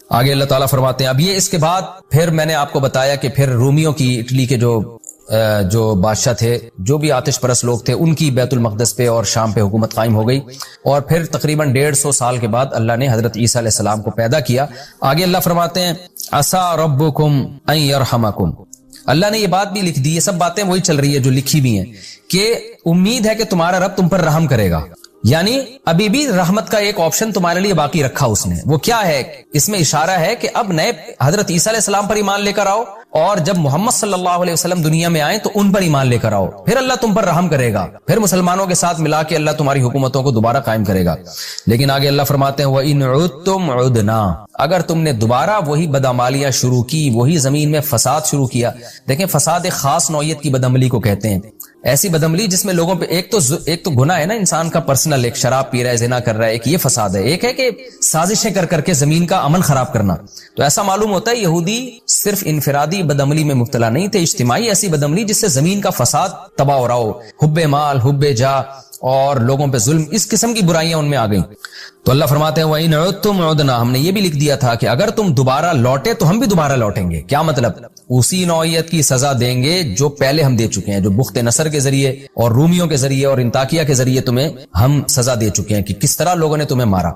آگے اللہ تعالیٰ فرماتے ہیں، اب یہ اس کے بعد پھر میں نے آپ کو بتایا کہ پھر رومیوں کی، اٹلی کے جو بادشاہ تھے، جو بھی آتش پرست لوگ تھے، ان کی بیت المقدس پہ اور شام پہ حکومت قائم ہو گئی، اور پھر تقریباً 150 سال کے بعد اللہ نے حضرت عیسیٰ علیہ السلام کو پیدا کیا. آگے اللہ فرماتے ہیں، عسیٰ ربکم ان یرحمکم، اللہ نے یہ بات بھی لکھ دی، یہ سب باتیں وہی چل رہی ہے جو لکھی بھی ہیں، کہ امید ہے کہ تمہارا رب تم پر رحم کرے گا. یعنی ابھی بھی رحمت کا ایک آپشن تمہارے لیے باقی رکھا اس نے. وہ کیا ہے؟ اس میں اشارہ ہے کہ اب نئے حضرت عیسیٰ علیہ السلام پر ایمان لے کر آؤ، اور جب محمد صلی اللہ علیہ وسلم دنیا میں آئیں تو ان پر ایمان لے کر آؤ، پھر اللہ تم پر رحم کرے گا، پھر مسلمانوں کے ساتھ ملا کے اللہ تمہاری حکومتوں کو دوبارہ قائم کرے گا. لیکن آگے اللہ فرماتے ہیں، وَإِنْ عُدْتُمْ عُدْنَا، اگر تم نے دوبارہ وہی بدعمالیاں شروع کی، وہی زمین میں فساد شروع کیا. دیکھیں، فساد ایک خاص نوعیت کی بدعملی کو کہتے ہیں، ایسی بدعملی جس میں لوگوں پہ ایک تو گناہ ہے نا انسان کا پرسنل، ایک شراب پی رہا ہے، زنا کر رہا ہے، ایک یہ فساد ہے، ایک ہے کہ سازشیں کر کے زمین کا امن خراب کرنا. تو ایسا معلوم ہوتا ہے یہودی صرف انفرادی بدعملی میں مبتلا نہیں تھے، اجتماعی ایسی بدعملی جس سے زمین کا فساد تباہ ہو رہا ہو، حب مال، حب جاہ، اور لوگوں پہ ظلم، اس قسم کی برائیاں ان میں آ گئیں. تو اللہ فرماتے ہیں، وَإِنْ عُدْتُمْ عُدْنَا، ہم نے یہ بھی لکھ دیا تھا کہ اگر تم دوبارہ لوٹے تو ہم بھی دوبارہ لوٹیں گے. کیا مطلب؟ اسی نوعیت کی سزا دیں گے جو پہلے ہم دے چکے ہیں، جو بخت نصر کے ذریعے اور رومیوں کے ذریعے اور انطاکیہ کے ذریعے تمہیں ہم سزا دے چکے ہیں، کہ کس طرح لوگوں نے تمہیں مارا.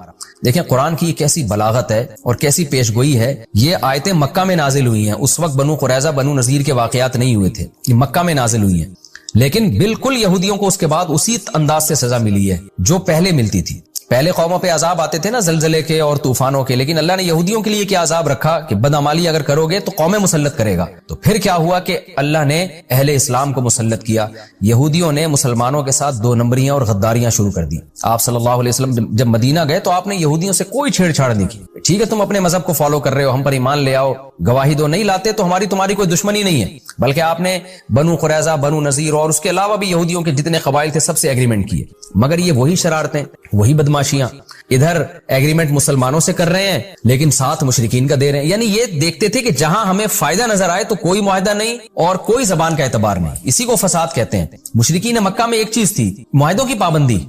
دیکھیں قرآن کی کیسی بلاغت ہے اور کیسی پیش گوئی ہے. یہ آیتیں مکہ میں نازل ہوئی ہیں، اس وقت بنو قریظہ بنو نذیر کے واقعات نہیں ہوئے تھے، یہ مکہ میں نازل ہوئی ہیں، لیکن بالکل یہودیوں کو اس کے بعد اسی انداز سے سزا ملی ہے جو پہلے ملتی تھی. پہلے قوموں پہ عذاب آتے تھے نا، زلزلے کے اور طوفانوں کے، لیکن اللہ نے یہودیوں کے لیے کیا عذاب رکھا کہ بدعمالی اگر کرو گے تو قومیں مسلط کرے گا. تو پھر کیا ہوا کہ اللہ نے اہل اسلام کو مسلط کیا. یہودیوں نے مسلمانوں کے ساتھ 2 نمبریاں اور غداریاں شروع کر دی. آپ صلی اللہ علیہ وسلم جب مدینہ گئے تو آپ نے یہودیوں سے کوئی چھیڑ چھاڑ نہیں کی. ٹھیک ہے، تم اپنے مذہب کو فالو کر رہے ہو، ہم پر ایمان لے آؤ، گواہی دو، نہیں لاتے تو تمہاری کوئی دشمنی نہیں ہے، بلکہ آپ نے بنو قریظہ، بنو نذیر اور اس کے علاوہ بھی یہودیوں کے جتنے قبائل تھے سب سے ایگریمنٹ کیے. مگر یہ وہی شرارتیں، وہی بدماشیاں، ادھر ایگریمنٹ مسلمانوں سے کر رہے ہیں لیکن ساتھ مشرکین کا دے رہے ہیں. یعنی یہ دیکھتے تھے کہ جہاں ہمیں فائدہ نظر آئے تو کوئی معاہدہ نہیں اور کوئی زبان کا اعتبار نہیں، اسی کو فساد کہتے ہیں. مشرکین مکہ میں ایک چیز تھی، معاہدوں کی پابندی،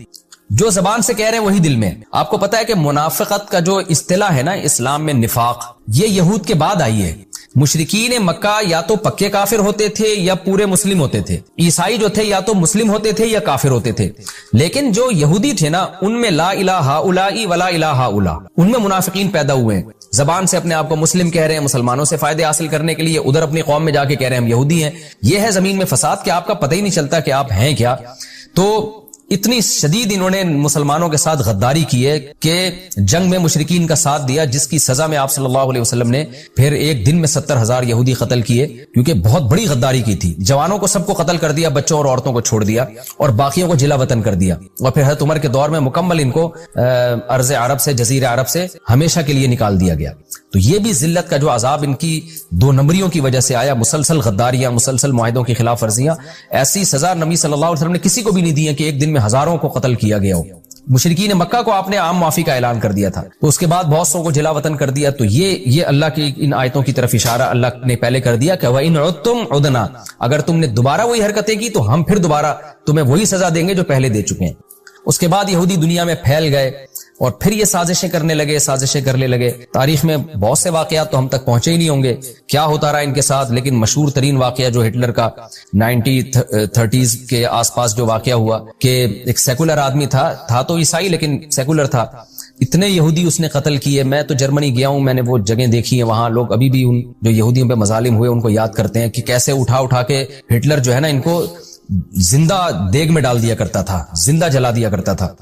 جو زبان سے کہہ رہے ہیں وہی دل میں. آپ کو پتا ہے کہ منافقت کا جو اصطلاح ہے نا اسلام میں، نفاق، یہ یہود کے بعد آئی ہے. مشرکین مکہ یا تو پکے کافر ہوتے تھے یا پورے مسلم ہوتے تھے. عیسائی جو تھے یا تو مسلم ہوتے تھے یا کافر ہوتے تھے. لیکن جو یہودی تھے نا، ان میں لا الہ ہؤلاء ولا الہ ہؤلاء، ان میں منافقین پیدا ہوئے ہیں. زبان سے اپنے آپ کو مسلم کہہ رہے ہیں، مسلمانوں سے فائدے حاصل کرنے کے لیے ادھر اپنی قوم میں جا کے کہہ رہے ہیں ہم یہودی ہیں. یہ ہے زمین میں فساد کہ آپ کا پتہ ہی نہیں چلتا کہ آپ ہیں کیا. تو اتنی شدید انہوں نے مسلمانوں کے ساتھ غداری کی ہے کہ جنگ میں مشرکین کا ساتھ دیا، جس کی سزا میں آپ صلی اللہ علیہ وسلم نے پھر ایک دن میں 70,000 یہودی قتل کیے، کیونکہ بہت بڑی غداری کی تھی. جوانوں کو سب کو قتل کر دیا، بچوں اور عورتوں کو چھوڑ دیا اور باقیوں کو جلا وطن کر دیا. اور پھر حضرت عمر کے دور میں مکمل ان کو ارض عرب سے، جزیرہ عرب سے ہمیشہ کے لیے نکال دیا گیا. تو یہ بھی ذلت کا جو عذاب ان کی 2 نمبریوں کی وجہ سے آیا، مسلسل غداریاں، مسلسل معاہدوں کی خلاف ورزیاں. ایسی سزا نبی صلی اللہ علیہ وسلم نے کسی کو بھی نہیں دی ہے کہ ایک دن میں ہزاروں کو قتل کیا گیا ہو. مشرکین مکہ کو آپ نے عام معافی کا اعلان کر دیا تھا، تو اس کے بعد بہت سو کو جلا وطن کر دیا. تو یہ اللہ کی ان آیتوں کی طرف اشارہ اللہ نے پہلے کر دیا کہ وَإِنْ عُدْتُمْ عُدْنَا، اگر تم نے دوبارہ وہی حرکتیں کی تو ہم پھر دوبارہ تمہیں وہی سزا دیں گے جو پہلے دے چکے ہیں. اس کے بعد یہودی دنیا میں پھیل گئے اور پھر یہ سازشیں کرنے لگے. تاریخ میں بہت سے واقعات تو ہم تک پہنچے ہی نہیں ہوں گے کیا ہوتا رہا ان کے ساتھ، لیکن مشہور ترین واقعہ جو ہٹلر کا 1930s کے آس پاس جو واقعہ ہوا کہ ایک سیکولر آدمی تھا تو عیسائی لیکن سیکولر تھا، اتنے یہودی اس نے قتل کیے. میں تو جرمنی گیا ہوں، میں نے وہ جگہیں دیکھی ہیں، وہاں لوگ ابھی بھی ان جو یہودیوں پہ مظالم ہوئے ان کو یاد کرتے ہیں کہ کیسے اٹھا کے ہٹلر جو ہے نا ان کو زندہ دیگ میں ڈال دیا کرتا تھا، زندہ جلا دیا کرتا تھا.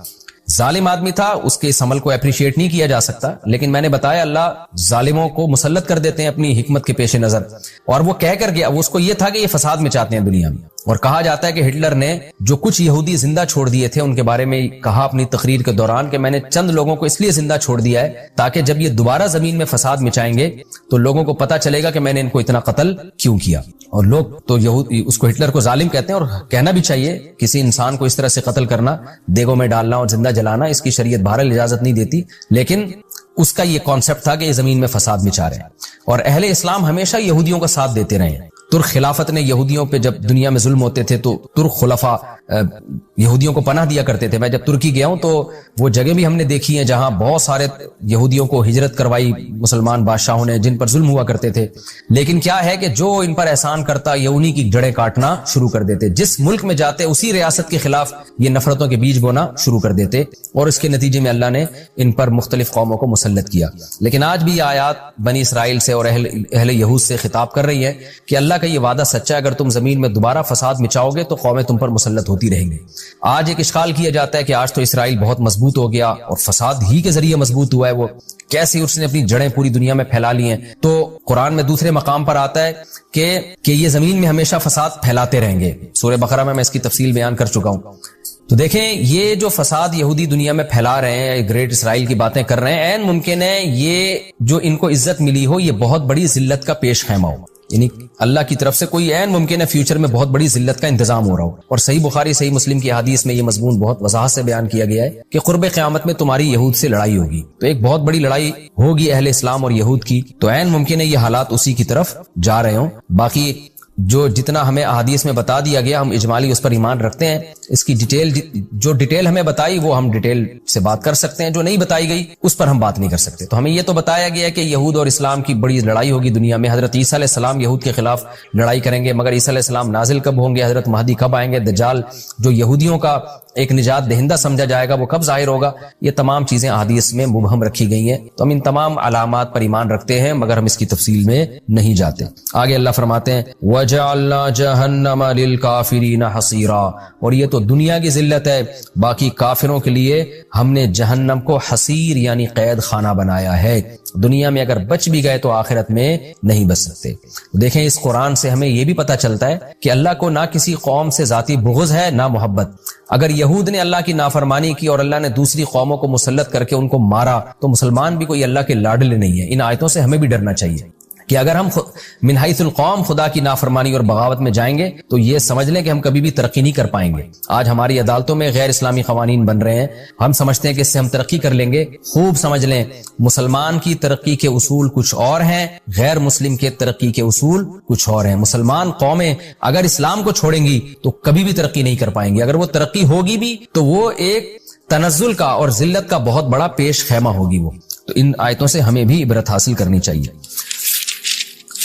ظالم آدمی تھا، اس کے اس عمل کو اپریشیٹ نہیں کیا جا سکتا، لیکن میں نے بتایا اللہ ظالموں کو مسلط کر دیتے ہیں اپنی حکمت کے پیش نظر. اور وہ کہہ کر گیا، اس کو یہ تھا کہ یہ فساد مچاتے ہیں دنیا میں. اور کہا جاتا ہے کہ ہٹلر نے جو کچھ یہودی زندہ چھوڑ دیے تھے ان کے بارے میں کہا اپنی تقریر کے دوران کہ میں نے چند لوگوں کو اس لیے زندہ چھوڑ دیا ہے تاکہ جب یہ دوبارہ زمین میں فساد مچائیں گے تو لوگوں کو پتہ چلے گا کہ میں نے ان کو اتنا قتل کیوں کیا. اور لوگ تو اس کو ہٹلر کو ظالم کہتے ہیں، اور کہنا بھی چاہیے. کسی انسان کو اس طرح سے قتل کرنا، دیگوں میں ڈالنا اور زندہ جلانا، اس کی شریعت بہرحال اجازت نہیں دیتی، لیکن اس کا یہ کانسیپٹ تھا کہ یہ زمین میں فساد مچا رہے ہیں. اور اہل اسلام ہمیشہ یہودیوں کا ساتھ دیتے رہے ہیں. ترک خلافت نے یہودیوں پہ جب دنیا میں ظلم ہوتے تھے تو ترک خلفاء یہودیوں کو پناہ دیا کرتے تھے. میں جب ترکی گیا ہوں تو وہ جگہ بھی ہم نے دیکھی ہیں جہاں بہت سارے یہودیوں کو ہجرت کروائی مسلمان بادشاہوں نے جن پر ظلم ہوا کرتے تھے. لیکن کیا ہے کہ جو ان پر احسان کرتا یہ انہی کی جڑیں کاٹنا شروع کر دیتے. جس ملک میں جاتے اسی ریاست کے خلاف یہ نفرتوں کے بیج بونا شروع کر دیتے، اور اس کے نتیجے میں اللہ نے ان پر مختلف قوموں کو مسلط کیا. لیکن آج بھی یہ آیات بنی اسرائیل سے اور اہل یہود سے خطاب کر رہی ہے کہ اللہ کا یہ وعدہ سچا ہے، اگر تم زمین میں دوبارہ فساد مچاؤ گے تو قومیں تم پر مسلط ہوتی رہیں گی. آج ایک اشکال کیا جاتا ہے کہ آج تو اسرائیل بہت مضبوط ہو گیا اور فساد ہی کے ذریعے مضبوط ہوا ہے، وہ کیسے اس نے اپنی جڑیں پوری دنیا میں پھیلا لی ہیں. تو قرآن میں دوسرے مقام پر آتا ہے کہ یہ زمین میں ہمیشہ فساد پھیلاتے رہیں گے. سورہ بقرہ میں اس کی تفصیل بیان کر چکا ہوں. تو دیکھیں یہ جو فساد یہودی دنیا میں پھیلا رہے ہیں، گریٹ اسرائیل کی باتیں کر رہے ہیں، عین ممکن ہے یہ جو ان کو عزت ملی ہو یہ بہت بڑی ذلت کا پیش خیمہ ہو. یعنی اللہ کی طرف سے کوئی عین ممکن ہے فیوچر میں بہت بڑی ذلت کا انتظام ہو رہا ہو. اور صحیح بخاری صحیح مسلم کی حدیث میں یہ مضمون بہت وضاحت سے بیان کیا گیا ہے کہ قرب قیامت میں تمہاری یہود سے لڑائی ہوگی. تو ایک بہت بڑی لڑائی ہوگی اہل اسلام اور یہود کی. تو عین ممکن ہے یہ حالات اسی کی طرف جا رہے ہوں. باقی جو جتنا ہمیں احادیث میں بتا دیا گیا ہم اجمالی اس پر ایمان رکھتے ہیں. اس کی ڈیٹیل ہمیں بتائی وہ ہم ڈیٹیل سے بات کر سکتے ہیں، جو نہیں بتائی گئی اس پر ہم بات نہیں کر سکتے. تو ہمیں یہ تو بتایا گیا ہے کہ یہود اور اسلام کی بڑی لڑائی ہوگی دنیا میں. حضرت عیسیٰ علیہ السلام یہود کے خلاف لڑائی کریں گے، مگر عیسیٰ علیہ السلام نازل کب ہوں گے، حضرت مہدی کب آئیں گے، دجال جو یہودیوں کا ایک نجات دہندہ سمجھا جائے گا وہ کب ظاہر ہوگا، یہ تمام چیزیں احادیث میں مبہم رکھی گئی ہیں. تو ہم ان تمام علامات پر ایمان رکھتے ہیں مگر ہم اس کی تفصیل میں نہیں جاتے. آگے اللہ فرماتے ہیں وَجَعَلْنَا جَهَنَّمَ لِلْكَافِرِينَ حَصِيرًا، اور یہ تو دنیا کی ذلت ہے. باقی کافروں کے لیے ہم نے جہنم کو حصیر یعنی قید خانہ بنایا ہے. دنیا میں اگر بچ بھی گئے تو آخرت میں نہیں بچ سکتے. دیکھیں اس قرآن سے ہمیں یہ بھی پتہ چلتا ہے کہ اللہ کو نہ کسی قوم سے ذاتی بغض ہے نہ محبت. اگر یہود نے اللہ کی نافرمانی کی اور اللہ نے دوسری قوموں کو مسلط کر کے ان کو مارا تو مسلمان بھی کوئی اللہ کے لاڈلے نہیں ہے. ان آیتوں سے ہمیں بھی ڈرنا چاہیے کہ اگر ہم من حیث القوم خدا کی نافرمانی اور بغاوت میں جائیں گے تو یہ سمجھ لیں کہ ہم کبھی بھی ترقی نہیں کر پائیں گے. آج ہماری عدالتوں میں غیر اسلامی قوانین بن رہے ہیں، ہم سمجھتے ہیں کہ اس سے ہم ترقی کر لیں گے. خوب سمجھ لیں مسلمان کی ترقی کے اصول کچھ اور ہیں، غیر مسلم کے ترقی کے اصول کچھ اور ہیں. مسلمان قومیں اگر اسلام کو چھوڑیں گی تو کبھی بھی ترقی نہیں کر پائیں گی. اگر وہ ترقی ہوگی بھی تو وہ ایک تنزل کا اور ذلت کا بہت بڑا پیش خیمہ ہوگی وہ. تو ان آیتوں سے ہمیں بھی عبرت حاصل کرنی چاہیے.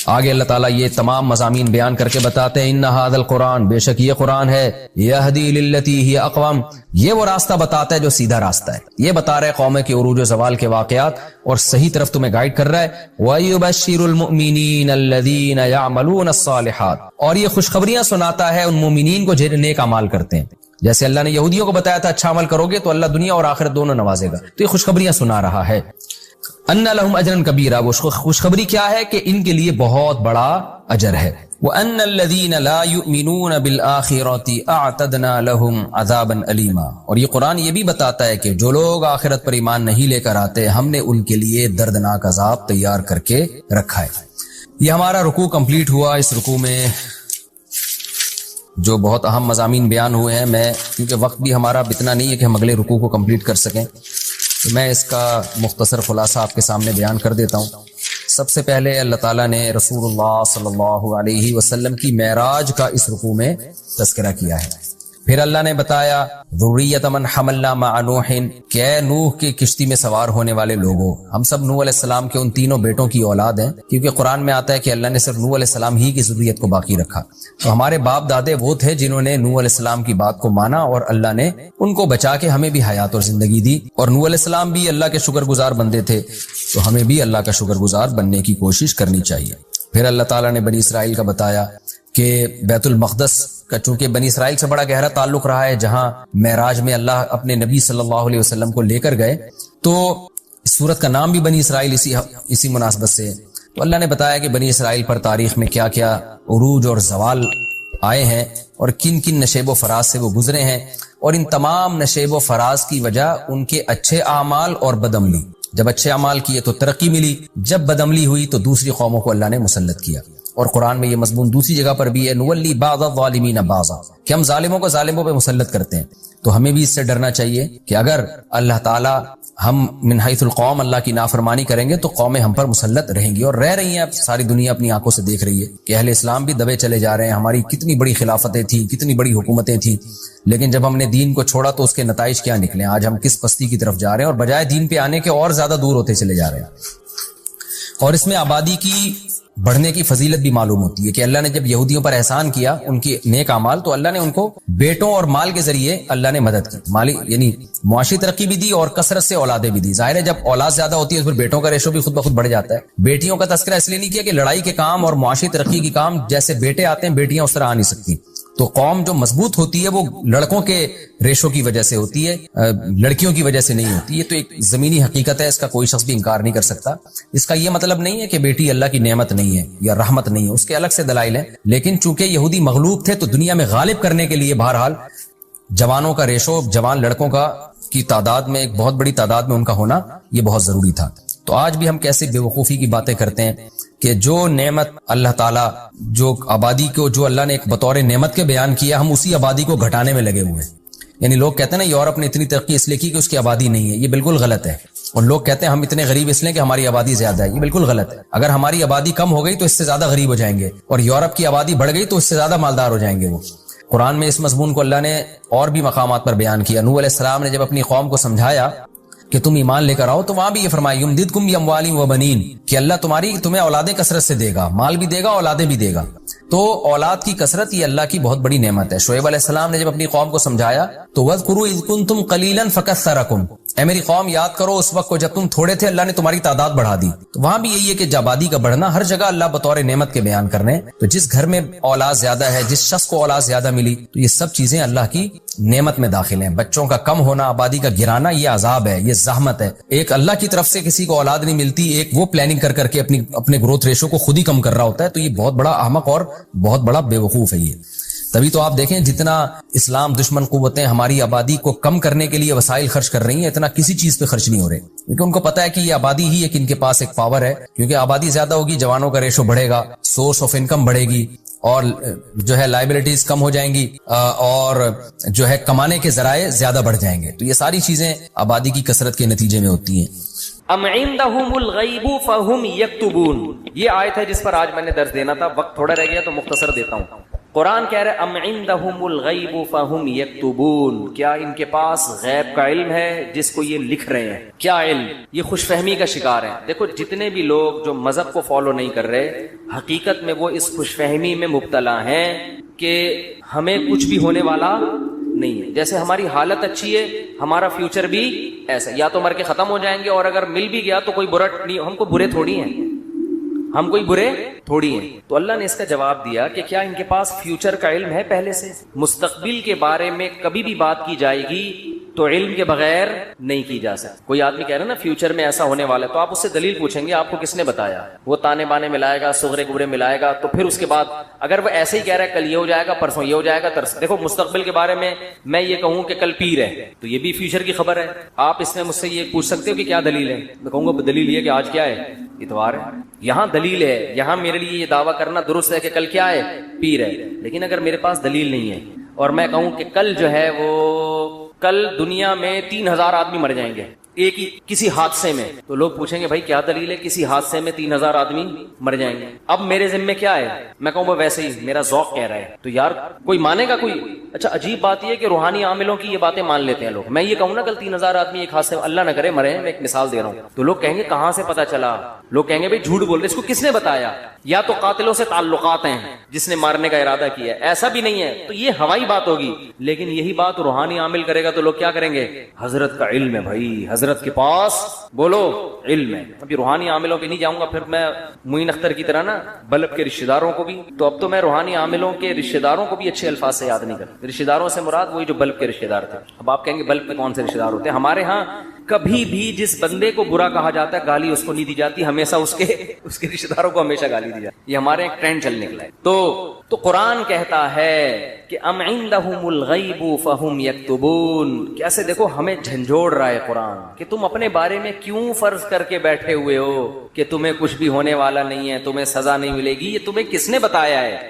آگے اللہ تعالیٰ یہ تمام مضامین بیان کر کے بتاتے ہیں ان ھذا القرآن، بے شک یہ قرآن ہے، یہدی للتی ہی اقوم، یہ وہ راستہ بتاتا ہے جو سیدھا راستہ ہے. یہ بتا رہے قومیں کے عروج و زوال کے واقعات اور صحیح طرف تمہیں گائیڈ کر رہا ہے. وَيُبَشِّرُ الْمُؤْمِنِينَ الَّذِينَ يَعْمَلُونَ الصَّالِحَاتِ، اور یہ خوشخبریاں سناتا ہے ان مومنین کو جو نیک اعمال کرتے ہیں. جیسے اللہ نے یہودیوں کو بتایا تھا اچھا عمل کرو گے تو اللہ دنیا اور آخرت دونوں نوازے گا، تو یہ خوشخبریاں سنا رہا ہے. ان لہم اجرا کبیرا، وہ خوشخبری کیا ہے کہ ان کے لیے بہت بڑا اجر ہے. وان الذین لا یؤمنون بالآخرۃ اعتدنا لهم عذابا الیما، اور یہ قرآن یہ بھی بتاتا ہے کہ جو لوگ آخرت پر ایمان نہیں لے کر آتے ہم نے ان کے لیے دردناک عذاب تیار کر کے رکھا ہے. یہ ہمارا رکوع کمپلیٹ ہوا. اس رکوع میں جو بہت اہم مضامین بیان ہوئے ہیں. میں کیونکہ وقت بھی ہمارا اتنا نہیں ہے کہ ہم اگلے رکوع کو کمپلیٹ کر سکیں، تو میں اس کا مختصر خلاصہ آپ کے سامنے بیان کر دیتا ہوں. سب سے پہلے اللہ تعالیٰ نے رسول اللہ صلی اللہ علیہ وسلم کی معراج کا اس رکوع میں تذکرہ کیا ہے. پھر اللہ نے بتایا ذریۃ من حملنا مع نوح، کہ نوح کی کشتی میں سوار ہونے والے لوگوں، ہم سب نوح علیہ السلام کے ان تینوں بیٹوں کی اولاد ہیں، کیونکہ قرآن میں آتا ہے کہ اللہ نے صرف نوح علیہ السلام ہی کی ذریت کو باقی رکھا. تو ہمارے باپ دادے وہ تھے جنہوں نے نوح علیہ السلام کی بات کو مانا، اور اللہ نے ان کو بچا کے ہمیں بھی حیات اور زندگی دی. اور نوح علیہ السلام بھی اللہ کے شکر گزار بندے تھے، تو ہمیں بھی اللہ کا شکر گزار بننے کی کوشش کرنی چاہیے. پھر اللہ تعالیٰ نے بنی اسرائیل کا بتایا کہ بیت المقدس کا چونکہ بنی اسرائیل سے بڑا گہرا تعلق رہا ہے، جہاں معراج میں اللہ اپنے نبی صلی اللہ علیہ وسلم کو لے کر گئے، تو سورت کا نام بھی بنی اسرائیل اسی مناسبت سے. تو اللہ نے بتایا کہ بنی اسرائیل پر تاریخ میں کیا کیا عروج اور زوال آئے ہیں، اور کن کن نشیب و فراز سے وہ گزرے ہیں، اور ان تمام نشیب و فراز کی وجہ ان کے اچھے اعمال اور بدعملی. جب اچھے اعمال کیے تو ترقی ملی، جب بدعملی ہوئی تو دوسری قوموں کو اللہ نے مسلط کیا. اور قرآن میں یہ مضمون دوسری جگہ پر بھی ہے، نولی بعض الظالمین بعضا، کہ ہم ظالموں کو ظالموں پہ مسلط کرتے ہیں. تو ہمیں بھی اس سے ڈرنا چاہیے کہ اگر اللہ تعالی ہم من حیث القوم اللہ کی نافرمانی کریں گے تو قومیں ہم پر مسلط رہیں گی، اور رہ رہی ہیں. اب ساری دنیا اپنی آنکھوں سے دیکھ رہی ہے کہ اہل اسلام بھی دبے چلے جا رہے ہیں. ہماری کتنی بڑی خلافتیں تھیں، کتنی بڑی حکومتیں تھیں، لیکن جب ہم نے دین کو چھوڑا تو اس کے نتائج کیا نکلے. آج ہم کس پستی کی طرف جا رہے ہیں، اور بجائے دین پہ آنے کے اور زیادہ دور ہوتے چلے جا رہے ہیں. اور اس میں آبادی کی بڑھنے کی فضیلت بھی معلوم ہوتی ہے کہ اللہ نے جب یہودیوں پر احسان کیا ان کی نیک اعمال، تو اللہ نے ان کو بیٹوں اور مال کے ذریعے اللہ نے مدد کی. مالی یعنی معاشی ترقی بھی دی اور کثرت سے اولادیں بھی دی. ظاہر ہے جب اولاد زیادہ ہوتی ہے تو پھر بیٹوں کا ریشو بھی خود بخود بڑھ جاتا ہے. بیٹیوں کا تذکرہ اس لیے نہیں کیا کہ لڑائی کے کام اور معاشی ترقی کے کام جیسے بیٹے آتے ہیں بیٹیاں اس طرح آ نہیں سکتی. تو قوم جو مضبوط ہوتی ہے وہ لڑکوں کے ریشو کی وجہ سے ہوتی ہے، لڑکیوں کی وجہ سے نہیں ہوتی. یہ تو ایک زمینی حقیقت ہے، اس کا کوئی شخص بھی انکار نہیں کر سکتا. اس کا یہ مطلب نہیں ہے کہ بیٹی اللہ کی نعمت نہیں ہے یا رحمت نہیں ہے، اس کے الگ سے دلائل ہیں. لیکن چونکہ یہودی مغلوب تھے تو دنیا میں غالب کرنے کے لیے بہرحال جوانوں کا ریشو، جوان لڑکوں کا کی تعداد میں ایک بہت بڑی تعداد میں ان کا ہونا یہ بہت ضروری تھا. تو آج بھی ہم کیسے بے وقوفی کی باتیں کرتے ہیں کہ جو نعمت اللہ تعالیٰ، جو آبادی کو جو اللہ نے ایک بطور نعمت کے بیان کیا، ہم اسی آبادی کو گھٹانے میں لگے ہوئے ہیں. یعنی لوگ کہتے ہیں نا یورپ نے اتنی ترقی اس لیے کی کہ اس کی آبادی نہیں ہے، یہ بالکل غلط ہے. اور لوگ کہتے ہیں ہم اتنے غریب اس لیے کہ ہماری آبادی زیادہ ہے، یہ بالکل غلط ہے. اگر ہماری آبادی کم ہو گئی تو اس سے زیادہ غریب ہو جائیں گے، اور یورپ کی آبادی بڑھ گئی تو اس سے زیادہ مالدار ہو جائیں گے وہ. قرآن میں اس مضمون کو اللہ نے اور بھی مقامات پر بیان کیا. نوح علیہ السلام نے جب اپنی قوم کو سمجھایا کہ تم ایمان لے کر آؤ، تو وہاں بھی یہ فرمایا یمددکم باموال و بنین، کہ اللہ تمہیں اولادیں کثرت سے دے گا، مال بھی دے گا، اولادیں بھی دے گا. تو اولاد کی کثرت یہ اللہ کی بہت بڑی نعمت ہے. شعیب علیہ السلام نے جب اپنی قوم کو سمجھایا تو وَاذْكُرُوا إِذْ كُنْتُمْ قَلِيلًا فَكَثَّرَكُمْ، اے میری قوم یاد کرو اس وقت کو جب تم تھوڑے تھے اللہ نے تمہاری تعداد بڑھا دی. تو وہاں بھی یہی ہے کہ آبادی کا بڑھنا ہر جگہ اللہ بطور نعمت کے بیان کر رہے ہیں. تو جس گھر میں اولاد زیادہ ہے، جس شخص کو اولاد زیادہ ملی، تو یہ سب چیزیں اللہ کی نعمت میں داخل ہیں. بچوں کا کم ہونا، آبادی کا گرانا، یہ عذاب ہے، یہ زحمت ہے. ایک اللہ کی طرف سے کسی کو اولاد نہیں ملتی، ایک وہ پلاننگ کر کے اپنے گروتھ ریشو کو خود ہی کم کر رہا ہوتا ہے. تو یہ بہت بڑا احمق اور بہت بڑا بے وقوف ہے. یہ تبھی تو آپ دیکھیں جتنا اسلام دشمن قوتیں ہماری آبادی کو کم کرنے کے لیے وسائل خرچ کر رہی ہیں، اتنا کسی چیز پہ خرچ نہیں ہو رہے، کیونکہ ان کو پتا ہے کہ یہ آبادی ہی ایک ان کے پاس ایک پاور ہے. کیونکہ آبادی زیادہ ہوگی، جوانوں کا ریشو بڑھے گا، سورس آف انکم بڑھے گی، اور جو ہے لائبلٹیز کم ہو جائیں گی، اور جو ہے کمانے کے ذرائع زیادہ بڑھ جائیں گے. تو یہ ساری چیزیں آبادی کی کثرت کے نتیجے میں ہوتی ہیں. ام عندهم الغیب فهم یکتبون، یہ آیت ہے جس پر آج میں نے درس دینا تھا، وقت تھوڑا رہ گیا تو مختصر دیتا ہوں. قرآن کہہ رہے ام عندهم الغیب فهم یکتبون، کیا ان کے پاس غیب کا علم ہے جس کو یہ لکھ رہے ہیں؟ کیا علم؟ یہ خوش فہمی کا شکار ہیں. دیکھو جتنے بھی لوگ جو مذہب کو فالو نہیں کر رہے، حقیقت میں وہ اس خوش فہمی میں مبتلا ہیں کہ ہمیں کچھ بھی ہونے والا نہیں ہے. جیسے ہماری حالت اچھی ہے ہمارا فیوچر بھی ایسا، یا تو مر کے ختم ہو جائیں گے، اور اگر مل بھی گیا تو کوئی برا نہیں، ہم کو برے تھوڑی ہیں، ہم کوئی برے تھوڑی ہیں. تو اللہ نے اس کا جواب دیا کہ کیا ان کے پاس فیوچر کا علم ہے؟ پہلے سے مستقبل کے بارے میں کبھی بھی بات کی جائے گی تو علم کے بغیر نہیں کی جا سکتی. کوئی آدمی کہہ رہا ہے نا فیوچر میں ایسا ہونے والا ہے, تو آپ اس سے دلیل پوچھیں گے آپ کو کس نے بتایا. وہ تانے بانے ملائے گا, صغرے گبرے ملائے گا, تو پھر اس کے بعد اگر وہ ایسے ہی کہہ رہا ہے کل یہ ہو جائے گا, پرسوں یہ ہو جائے گا, دیکھو مستقبل کے بارے میں یہ کہوں کہ کل پیر ہے تو یہ بھی فیوچر کی خبر ہے. آپ اس میں مجھ سے یہ پوچھ سکتے ہو کہ کیا دلیل ہے, میں کہوں گا دلیل یہ کہ آج کیا ہے, اتوار ہے. یہاں دلیل ہے, یہاں میرے لیے یہ دعویٰ کرنا درست ہے کہ کل کیا ہے, پیر ہے. لیکن اگر میرے پاس دلیل نہیں ہے اور میں کہوں کہ کل جو ہے وہ کل دنیا میں 3000 آدمی مر جائیں گے ایک ہی کسی حادثے میں, تو لوگ پوچھیں گے بھائی کیا دلیل ہے کسی حادثے میں 3000 آدمی مر جائیں گے. اب میرے ذمے کیا ہے, میں کہوں وہ ویسے ہی میرا ذوق کہہ رہا ہے, تو یار کوئی مانے گا کوئی. اچھا عجیب بات یہ ہے کہ روحانی عاملوں کی یہ باتیں مان لیتے ہیں لوگ. میں یہ کہوں نا کل 3000 آدمی ایک حادثے میں, اللہ نہ کرے مرے, میں ایک مثال دے رہا ہوں, تو لوگ کہیں گے کہاں سے پتا چلا. لوگ کہیں گے بھائی جھوٹ بول رہے, اس کو کس نے بتایا, یا تو قاتلوں سے تعلقات ہیں جس نے مارنے کا ارادہ کیا ہے, ایسا بھی نہیں ہے تو یہ ہوائی بات ہوگی. لیکن یہی بات روحانی عامل کرے گا تو لوگ کیا کریں گے, حضرت کا علم ہے بھائی, حضرت کے پاس بولو علم ہے. ابھی روحانی عاملوں پہ نہیں جاؤں گا, پھر میں معین اختر کی طرح نا بلب کے رشتہ داروں کو بھی, تو اب تو میں روحانی عاملوں کے رشتہ داروں کو بھی اچھے الفاظ سے یاد نہیں کرتا. رشتہ داروں سے مراد وہی جو بلب کے رشتہ دار تھے. اب آپ کہیں گے بلب کے کون سے رشتہ دار ہوتے ہیں, ہمارے ہاں کبھی بھی جس بندے کو برا کہا جاتا ہے گالی اس کو نہیں دی جاتی, ہمیشہ اس کے رشتہ داروں کو ہمیشہ گالی دی جاتی. یہ ہمارے ایک ٹرینڈ چل نکلا ہے. تو قرآن کہتا ہے کہ ام عندہم الغیب فہم یکتبون. کیسے دیکھو ہمیں جھنجھوڑ رہا ہے قرآن کہ تم اپنے بارے میں کیوں فرض کر کے بیٹھے ہوئے ہو کہ تمہیں کچھ بھی ہونے والا نہیں ہے, تمہیں سزا نہیں ملے گی. یہ تمہیں کس نے بتایا ہے؟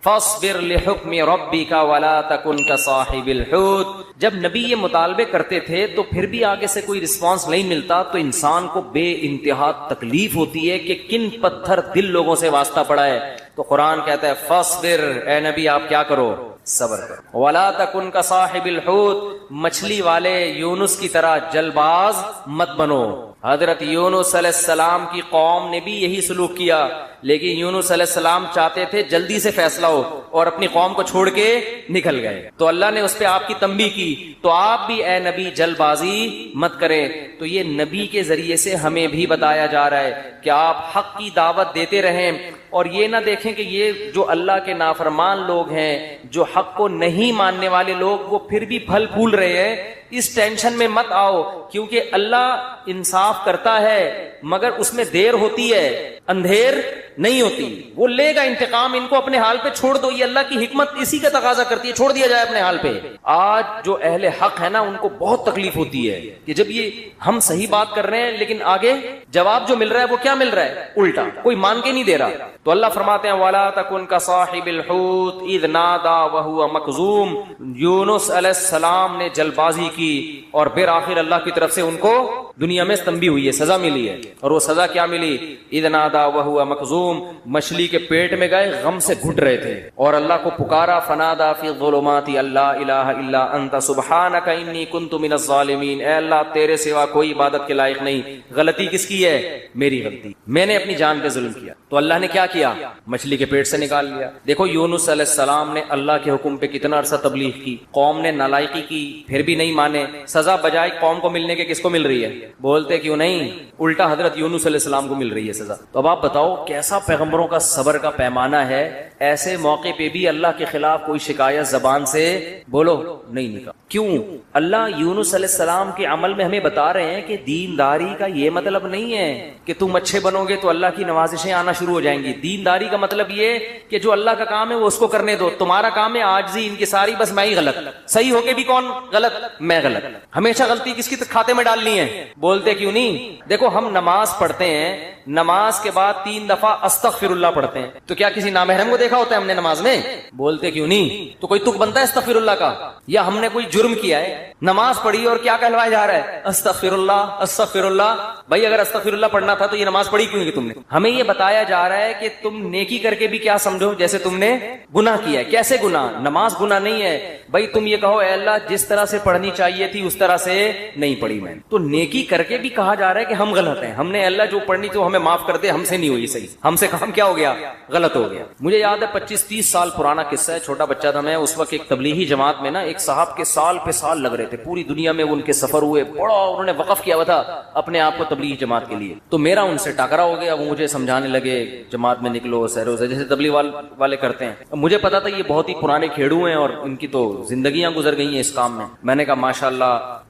فاصبر لحکم ربک ولا تکن کصاحب الحوت. جب نبی یہ مطالبے کرتے تھے تو پھر بھی آگے سے کوئی رسپانس نہیں ملتا تو انسان کو بے انتہا تکلیف ہوتی ہے کہ کن پتھر دل لوگوں سے واسطہ پڑا ہے. تو قرآن کہتا ہے فاصبر, اے نبی آپ کیا کرو, صبر کرو. ولا تکن کصاحب الحوت, مچھلی والے یونس کی طرح جلباز مت بنو. حضرت یونس علیہ السلام کی قوم نے بھی یہی سلوک کیا, لیکن یونس علیہ السلام چاہتے تھے جلدی سے فیصلہ ہو اور اپنی قوم کو چھوڑ کے نکل گئے. تو اللہ نے اس پہ آپ کی تنبیہ کی, تو آپ بھی اے نبی جلد بازی مت کریں. تو یہ نبی کے ذریعے سے ہمیں بھی بتایا جا رہا ہے کہ آپ حق کی دعوت دیتے رہیں, اور یہ نہ دیکھیں کہ یہ جو اللہ کے نافرمان لوگ ہیں, جو حق کو نہیں ماننے والے لوگ, وہ پھر بھی پھل پھول رہے ہیں. اس ٹینشن میں مت آؤ, کیونکہ اللہ انصاف کرتا ہے مگر اس میں دیر ہوتی ہے, اندھیر نہیں ہوتی. وہ لے گا انتقام, ان کو اپنے حال پہ چھوڑ دو. یہ اللہ کی حکمت اسی کا تقاضا کرتی ہے, چھوڑ دیا جائے اپنے حال پہ. آج جو اہل حق ہے نا ان کو بہت تکلیف ہوتی ہے کہ جب یہ ہم صحیح بات کر رہے ہیں لیکن آگے جواب جو مل رہا ہے وہ کیا مل رہا ہے, الٹا, کوئی مان کے نہیں دے رہا. تو اللہ فرماتے ہیں وَلَا تَكُنْ كَصَاحِبِ الْحُوتِ إِذْ نَادَى وَهُوَ مَكْظُومٌ. یونس علیہ السلام نے جلد بازی کی اور پھر آخر اللہ کی طرف سے ان کو دنیا میں تنبیہ ہوئی ہے, سزا ملی ہے. اور وہ سزا کیا ملی؟ اذ نادا وهو مکظوم, مچھلی کے پیٹ میں گئے, غم سے گھٹ رہے تھے اور اللہ کو پکارا. فنادا فی الظلمات اللہ الہ الا انت سبحانک انی کنت من الظالمین. اے اللہ تیرے سوا کوئی عبادت کے لائق نہیں. غلطی کس کی ہے؟ میری غلطی, میں نے اپنی جان پہ ظلم کیا. تو اللہ نے کیا کیا؟ مچھلی کے پیٹ سے نکال لیا. دیکھو یونس علیہ السلام نے اللہ کے حکم پہ کتنا عرصہ تبلیغ کی, قوم نے نالائقی کی, پھر بھی نہیں مانے. سزا بجائے قوم کو ملنے کے کس کو مل رہی ہے؟ بولتے کیوں نہیں, الٹا حضرت یونس علیہ السلام کو مل رہی ہے سزا. تو اب آپ بتاؤ کیسا پیغمبروں کا صبر کا پیمانہ ہے. ایسے موقع پہ بھی اللہ کے خلاف کوئی شکایت زبان سے بولو نہیں نکلا. کیوں؟ اللہ یونس علیہ السلام کے عمل میں ہمیں بتا رہے ہیں کہ دینداری کا یہ مطلب نہیں ہے کہ تم اچھے بنو گے تو اللہ کی نوازشیں آنا شروع ہو جائیں گی. دینداری کا مطلب یہ کہ جو اللہ کا کام ہے وہ اس کو کرنے دو. تمہارا کام ہے عاجزی انکساری, بس میں ہی غلط, صحیح ہو کے بھی کون غلط؟ میں غلط. ہمیشہ غلطی کس کی کھاتے میں ڈالنی ہے؟ بولتے کیوں نہیں؟ دیکھو ہم نماز پڑھتے ہیں, نماز کے بعد 3 دفعہ استغفر اللہ پڑھتے ہیں, تو کیا کسی نامحرم کو دیکھا ہوتا ہے ہم نے نماز میں؟ بولتے کیوں نہیں؟ تو کوئی تک بنتا ہے استغفر اللہ کا؟ یا ہم نے کوئی جرم کیا ہے, نماز پڑھی اور کیا کہلوایا جا رہا ہے؟ استغفر اللہ استغفر اللہ. بھائی اگر استغفر اللہ پڑھنا تھا تو یہ نماز پڑھی کیوں نہیں تم نے؟ ہمیں یہ بتایا جا رہا ہے کہ تم نیکی کر کے بھی کیا سمجھو جیسے تم نے گناہ کیا ہے. کیسے گناہ؟ نماز گناہ نہیں ہے. بھائی تم یہ کہو اے اللہ جس طرح سے پڑھنی چاہیے تھی اس طرح سے نہیں پڑھی میں, تو نیکی کر کے بھی کہا جا رہا ہے کہ ہم غلط ہیں. ہم نے اللہ جو پڑھنی تو ہمیں معاف کر دے, ہم سے نہیں ہوئی صحیح, ہم سے کام کیا ہو گیا؟ غلط ہو گیا. مجھے یاد یاد ہے 25-30 سال پرانا قصہ ہے, چھوٹا بچہ تھا میں اس وقت, ایک تبلیغی جماعت میں نا ایک صاحب کے سال پہ سال لگ رہے تھے, پوری دنیا میں ان کے سفر ہوئے, بڑا انہوں نے وقف کیا ہوا تھا اپنے آپ کو تبلیغی جماعت کے لیے. تو میرا ان سے ٹاکرا ہو گیا, وہ مجھے سمجھانے لگے جماعت میں نکلو سیرو سے, جیسے تبلیغ والے کرتے ہیں. مجھے پتا تھا یہ بہت ہی پرانے کھیڑو ہیں اور ان کی تو زندگیاں گزر گئی ہیں اس کام میں. میں نے کہا ماشاءاللہ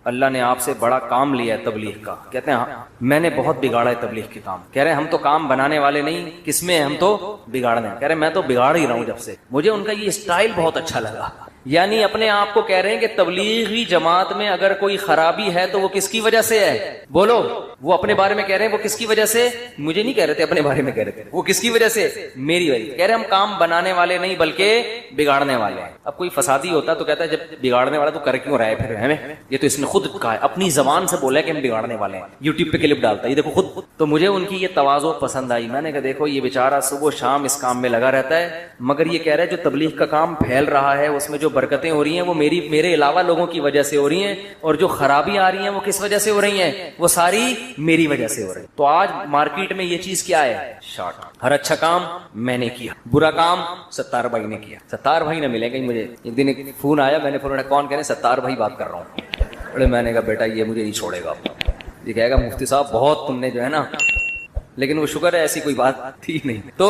اللہ نے آپ سے بڑا کام لیا ہے تبلیغ کا. کہتے ہیں ہاں میں نے بہت بگاڑا ہے تبلیغ کے کام. کہہ رہے ہم تو کام بنانے والے نہیں, کس میں ہم تو بگاڑنے. کہہ رہے میں تو بگاڑ ہی رہا ہوں جب سے. مجھے ان کا یہ اسٹائل بہت اچھا لگا, یعنی اپنے آپ کو کہہ رہے ہیں کہ تبلیغی جماعت میں اگر کوئی خرابی ہے تو وہ کس کی وجہ سے ہے, بولو. وہ اپنے بارے میں کہہ رہے ہیں وہ کس کی وجہ سے, مجھے نہیں کہہ رہے تھے اپنے بارے میں کہہ رہے تھے, وہ کس کی وجہ سے, میری وجہ. کہہ رہے ہم کام بنانے والے نہیں بلکہ بگاڑنے والے ہیں. اب کوئی فسادی ہوتا تو کہتا ہے جب بگاڑنے والا تو کر کیوں رہا ہے پھر ہمیں, یہ تو اس نے خود کہا ہے, اپنی زبان سے بولا ہے کہ ہم بگاڑنے والے ہیں, یوٹیوب پہ کلپ ڈالتا ہے یہ دیکھو خود. تو مجھے ان کی یہ تواضع پسند آئی. میں نے کہا دیکھو یہ بیچارہ صبح شام اس کام میں لگا رہتا ہے, مگر یہ کہہ رہا ہے جو تبلیغ کا کام پھیل رہا ہے اس میں جو برکتیں ہو رہی ہیں وہ میرے علاوہ لوگوں کی وجہ سے ہو رہی ہیں, اور جو خرابی آ رہی ہیں وہ کس وجہ سے ہو رہی ہیں, وہ ساری میری وجہ سے ہو رہی ہیں. تو آج مارکیٹ میں یہ چیز کیا ہے, شارٹ. ہر اچھا کام میں نے کیا, برا کام ستار بھائی نے کیا. ستار بھائی نہ ملے گا مجھے. ایک دن ایک فون آیا, میں نے فون اٹھایا, کون کہہ رہے ہیں, ستار بھائی بات کر رہا ہوں. ارے میں نے کہا بیٹا یہ مجھے نہیں چھوڑے گا, یہ کہے گا مفتی صاحب بہت تم نے جو ہے نا, لیکن وہ شکر ہے ایسی کوئی بات تھی نہیں. تو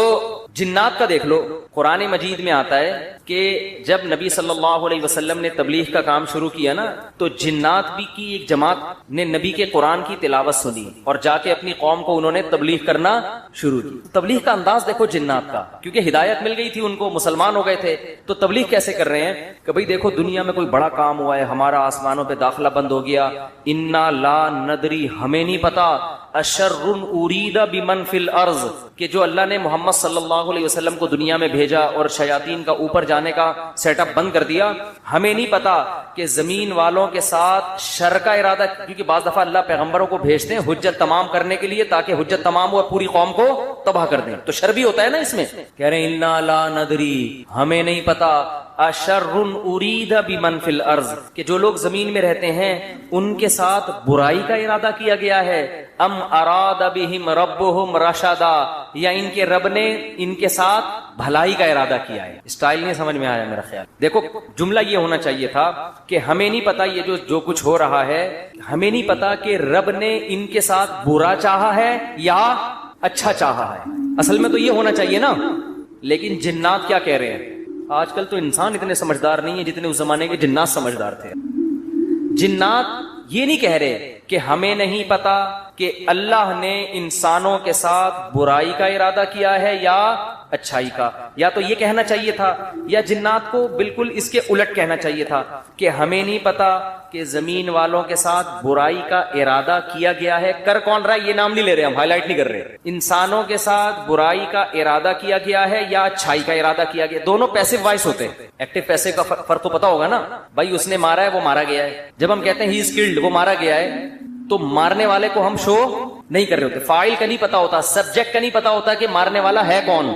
جنات کا دیکھ لو, قرآن مجید میں آتا ہے کہ جب نبی صلی اللہ علیہ وسلم نے تبلیغ کا کام شروع کیا نا تو جنات بھی کی ایک جماعت نے نبی کے قرآن کی تلاوت سنی اور جا کے اپنی قوم کو انہوں نے تبلیغ کرنا شروع کی. تبلیغ کا انداز دیکھو جنات کا, کیونکہ ہدایت مل گئی تھی ان کو, مسلمان ہو گئے تھے. تو تبلیغ کیسے کر رہے ہیں کہ بھئی دیکھو دنیا میں کوئی بڑا کام ہوا ہے, ہمارا آسمانوں پہ داخلہ بند ہو گیا, انا لا ندری ہمیں نہیں پتا, اشر ارید بمن فی الارض کہ جو اللہ نے محمد صلی اللہ علیہ وسلم کو دنیا میں بھیجا اور شیاطین کا اوپر جانے کا سیٹ اپ بند کر دیا, ہمیں نہیں پتا کہ زمین والوں کے ساتھ شر کا ارادہ, کیونکہ بعض دفعہ اللہ پیغمبروں کو بھیجتے ہیں حجت تمام کرنے کے لیے تاکہ حجت تمام ہو اور پوری قوم کو تباہ کر دیں, تو شر بھی ہوتا ہے نا اس میں. کہہ رہے ہیں انا لا ندری ہمیں نہیں پتا, اشر ارید بمن فی الارض کہ جو لوگ زمین میں رہتے ہیں ان کے ساتھ برائی کا ارادہ کیا گیا ہے, ام اراد بہم ربہم رشدا یا ان کے رب نے ان کے ساتھ بھلائی کا ارادہ کیا ہے. اسٹائل نہیں سمجھ میں آیا میرا خیال. دیکھو جملہ یہ ہونا چاہیے تھا کہ ہمیں نہیں پتا یہ جو کچھ ہو رہا ہے, ہمیں نہیں پتا کہ رب نے ان کے ساتھ برا چاہا ہے یا اچھا چاہا ہے. اصل میں تو یہ ہونا چاہیے نا. لیکن جنات کیا کہہ رہے ہیں, آج کل تو انسان اتنے سمجھدار نہیں ہے جتنے اس زمانے کے جنات سمجھدار تھے. جنات یہ نہیں کہہ رہے کہ ہمیں نہیں پتا کہ اللہ نے انسانوں کے ساتھ برائی کا ارادہ کیا ہے یا اچھائی کا, یا تو یہ کہنا چاہیے تھا, یا جنات کو بالکل اس کے الٹ کہنا چاہیے تھا کہ ہمیں نہیں پتا کہ زمین والوں کے ساتھ برائی کا ارادہ کیا گیا ہے. کر کون رہا ہے یہ نام نہیں لے رہے, ہم ہائی لائٹ نہیں کر رہے. انسانوں کے ساتھ برائی کا ارادہ کیا گیا ہے یا اچھائی کا ارادہ کیا گیا. دونوں پیسو وائس ہوتے ہیں, ایکٹیو پیسو کا فرق تو پتا ہوگا نا. بھائی اس نے مارا ہے وہ مارا گیا ہے. جب ہم کہتے ہیں ہی از کلڈ وہ مارا گیا ہے تو مارنے والے کو ہم شو نہیں کر رہے ہوتے, فاعل کا نہیں پتا ہوتا, سبجیکٹ کا نہیں پتا ہوتا کہ مارنے والا ہے کون.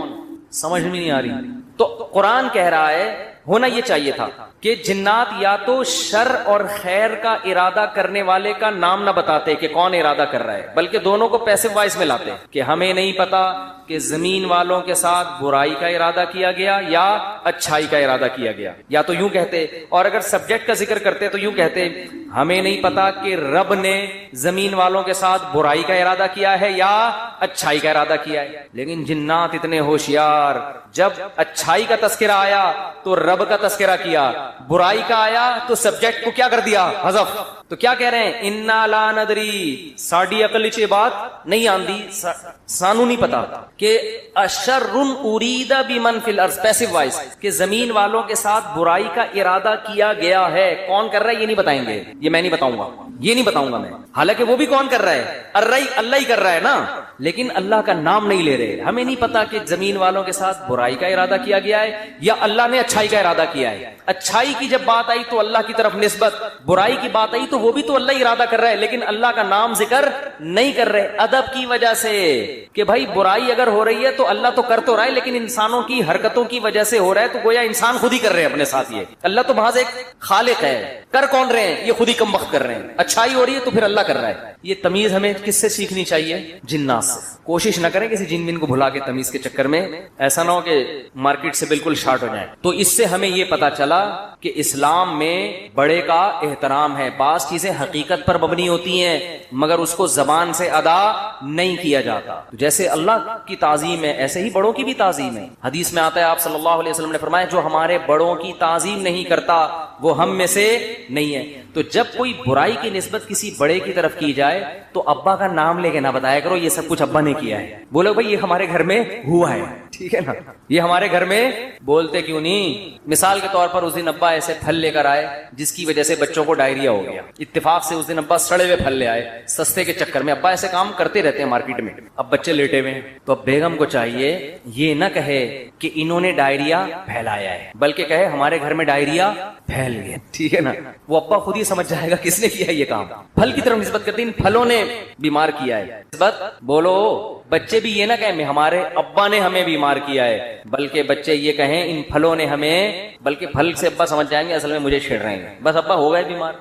سمجھ میں نہیں آ رہی. تو قرآن کہہ رہا ہے ہونا یہ چاہیے تھا کہ جنات یا تو شر اور خیر کا ارادہ کرنے والے کا نام نہ بتاتے کہ کون ارادہ کر رہا ہے, بلکہ دونوں کو پیسو وائس میں لاتے کہ ہمیں نہیں پتا کہ زمین والوں کے ساتھ برائی کا ارادہ کیا گیا یا اچھائی کا ارادہ کیا گیا. یا تو یوں کہتے, اور اگر سبجیکٹ کا ذکر کرتے تو یوں کہتے ہمیں نہیں پتا کہ رب نے زمین والوں کے ساتھ برائی کا ارادہ کیا ہے یا اچھائی کا ارادہ کیا ہے. لیکن جنات اتنے ہوشیار, جب اچھائی کا تذکرہ آیا تو رب کا تذکرہ کیا, برائی کا آیا تو سبجیکٹ کو کیا کر دیا, حذف. تو کیا کہہ رہے ہیں انا لا ندری, ساڈی عقل وچ بات نہیں آندی, سانو نہیں پتا کہ اشر ارید بمن فی الارض پیسو وائس کہ زمین والوں کے ساتھ برائی کا ارادہ کیا گیا ہے. کون کر رہا ہے یہ نہیں بتائیں گے, یہ میں نہیں بتاؤں گا, یہ نہیں بتاؤں گا میں. حالانکہ وہ بھی کون کر رہا ہے, اللہ ہی کر رہا ہے نا, لیکن اللہ کا نام نہیں لے رہے. ہمیں نہیں پتا کہ زمین والوں کے ساتھ برائی کا ارادہ کیا گیا ہے یا اللہ نے اچھائی کا ارادہ کیا ہے. اچھائی کی جب بات آئی تو اللہ کی طرف نسبت, برائی کی بات آئی تو وہ بھی تو اللہ ارادہ کر رہا ہے, لیکن اللہ کا نام ذکر نہیں کر رہے. ادب کی وجہ سے کہ بھائی برائی اگر ہو رہی ہے تو اللہ تو کر تو رہا ہے, لیکن انسانوں کی حرکتوں کی وجہ سے ہو رہا ہے, تو گویا انسان خود ہی کر رہے ہیں اپنے ساتھ. یہ اللہ تو محض ایک خالق ہے, کر کون رہے ہیں یہ خود ہی کم وقت کر رہے ہیں. اچھائی ہو رہی ہے تو پھر اللہ کر رہا ہے. یہ تمیز ہمیں کس سے سیکھنی چاہیے, جنات الناس. کوشش نہ کریں کسی جن بن کو بھلا کے تمیز کے چکر میں ایسا نہ ہو کہ مارکیٹ سے بالکل شارٹ ہو جائیں. تو اس سے ہمیں یہ پتا چلا کہ اسلام میں بڑے کا احترام ہے. بعض چیزیں حقیقت پر مبنی ہوتی ہیں مگر اس کو زبان سے ادا نہیں کیا جاتا. جیسے اللہ کی تعظیم ہے ایسے ہی بڑوں کی بھی تعظیم ہے. حدیث میں آتا ہے آپ صلی اللہ علیہ وسلم نے فرمایا جو ہمارے بڑوں کی تعظیم نہیں کرتا وہ ہم میں سے نہیں ہے. تو جب کوئی برائی کی نسبت کسی بڑے کی طرف کی جائے تو ابا کا نام لے کے نہ بتایا کرو یہ سب کچھ ابا نے کیا ہے. بولو بھائی یہ ہمارے گھر میں ہوا ہے, ٹھیک ہے نا, یہ ہمارے گھر میں. بولتے کیوں نہیں؟ مثال کے طور پر اس دن ابا ایسے پھل لے کر آئے جس کی وجہ سے بچوں کو ڈائریا ہو گیا. اتفاق سے اس دن ابا سڑے ہوئے پھل لے آئے سستے کے چکر میں. ابا ایسے کام کرتے رہتے ہیں مارکیٹ میں. اب بچے لیٹے ہوئے ہیں تو اب بیگم کو چاہیے یہ نہ کہے کہ انہوں نے ڈائریا پھیلایا ہے بلکہ کہے ہمارے گھر میں ڈائریا پھیل گیا, ٹھیک ہے نا. وہ ابا خود ہی سمجھ جائے گا کس نے کیا یہ کام. پھل کی طرف نسبت کرتے ان پھلوں نے بیمار کیا ہے. نسبت بولو بچے بھی یہ نہ کہیں ہمارے ابا نے ہمیں بیمار کیا ہے بلکہ بچے یہ کہیں ان پھلوں نے ہمیں, بلکہ پھل سے ابا سمجھ جائیں گے اصل میں مجھے چھیڑ رہے ہیں, بس ابا ہو گئے بیمار.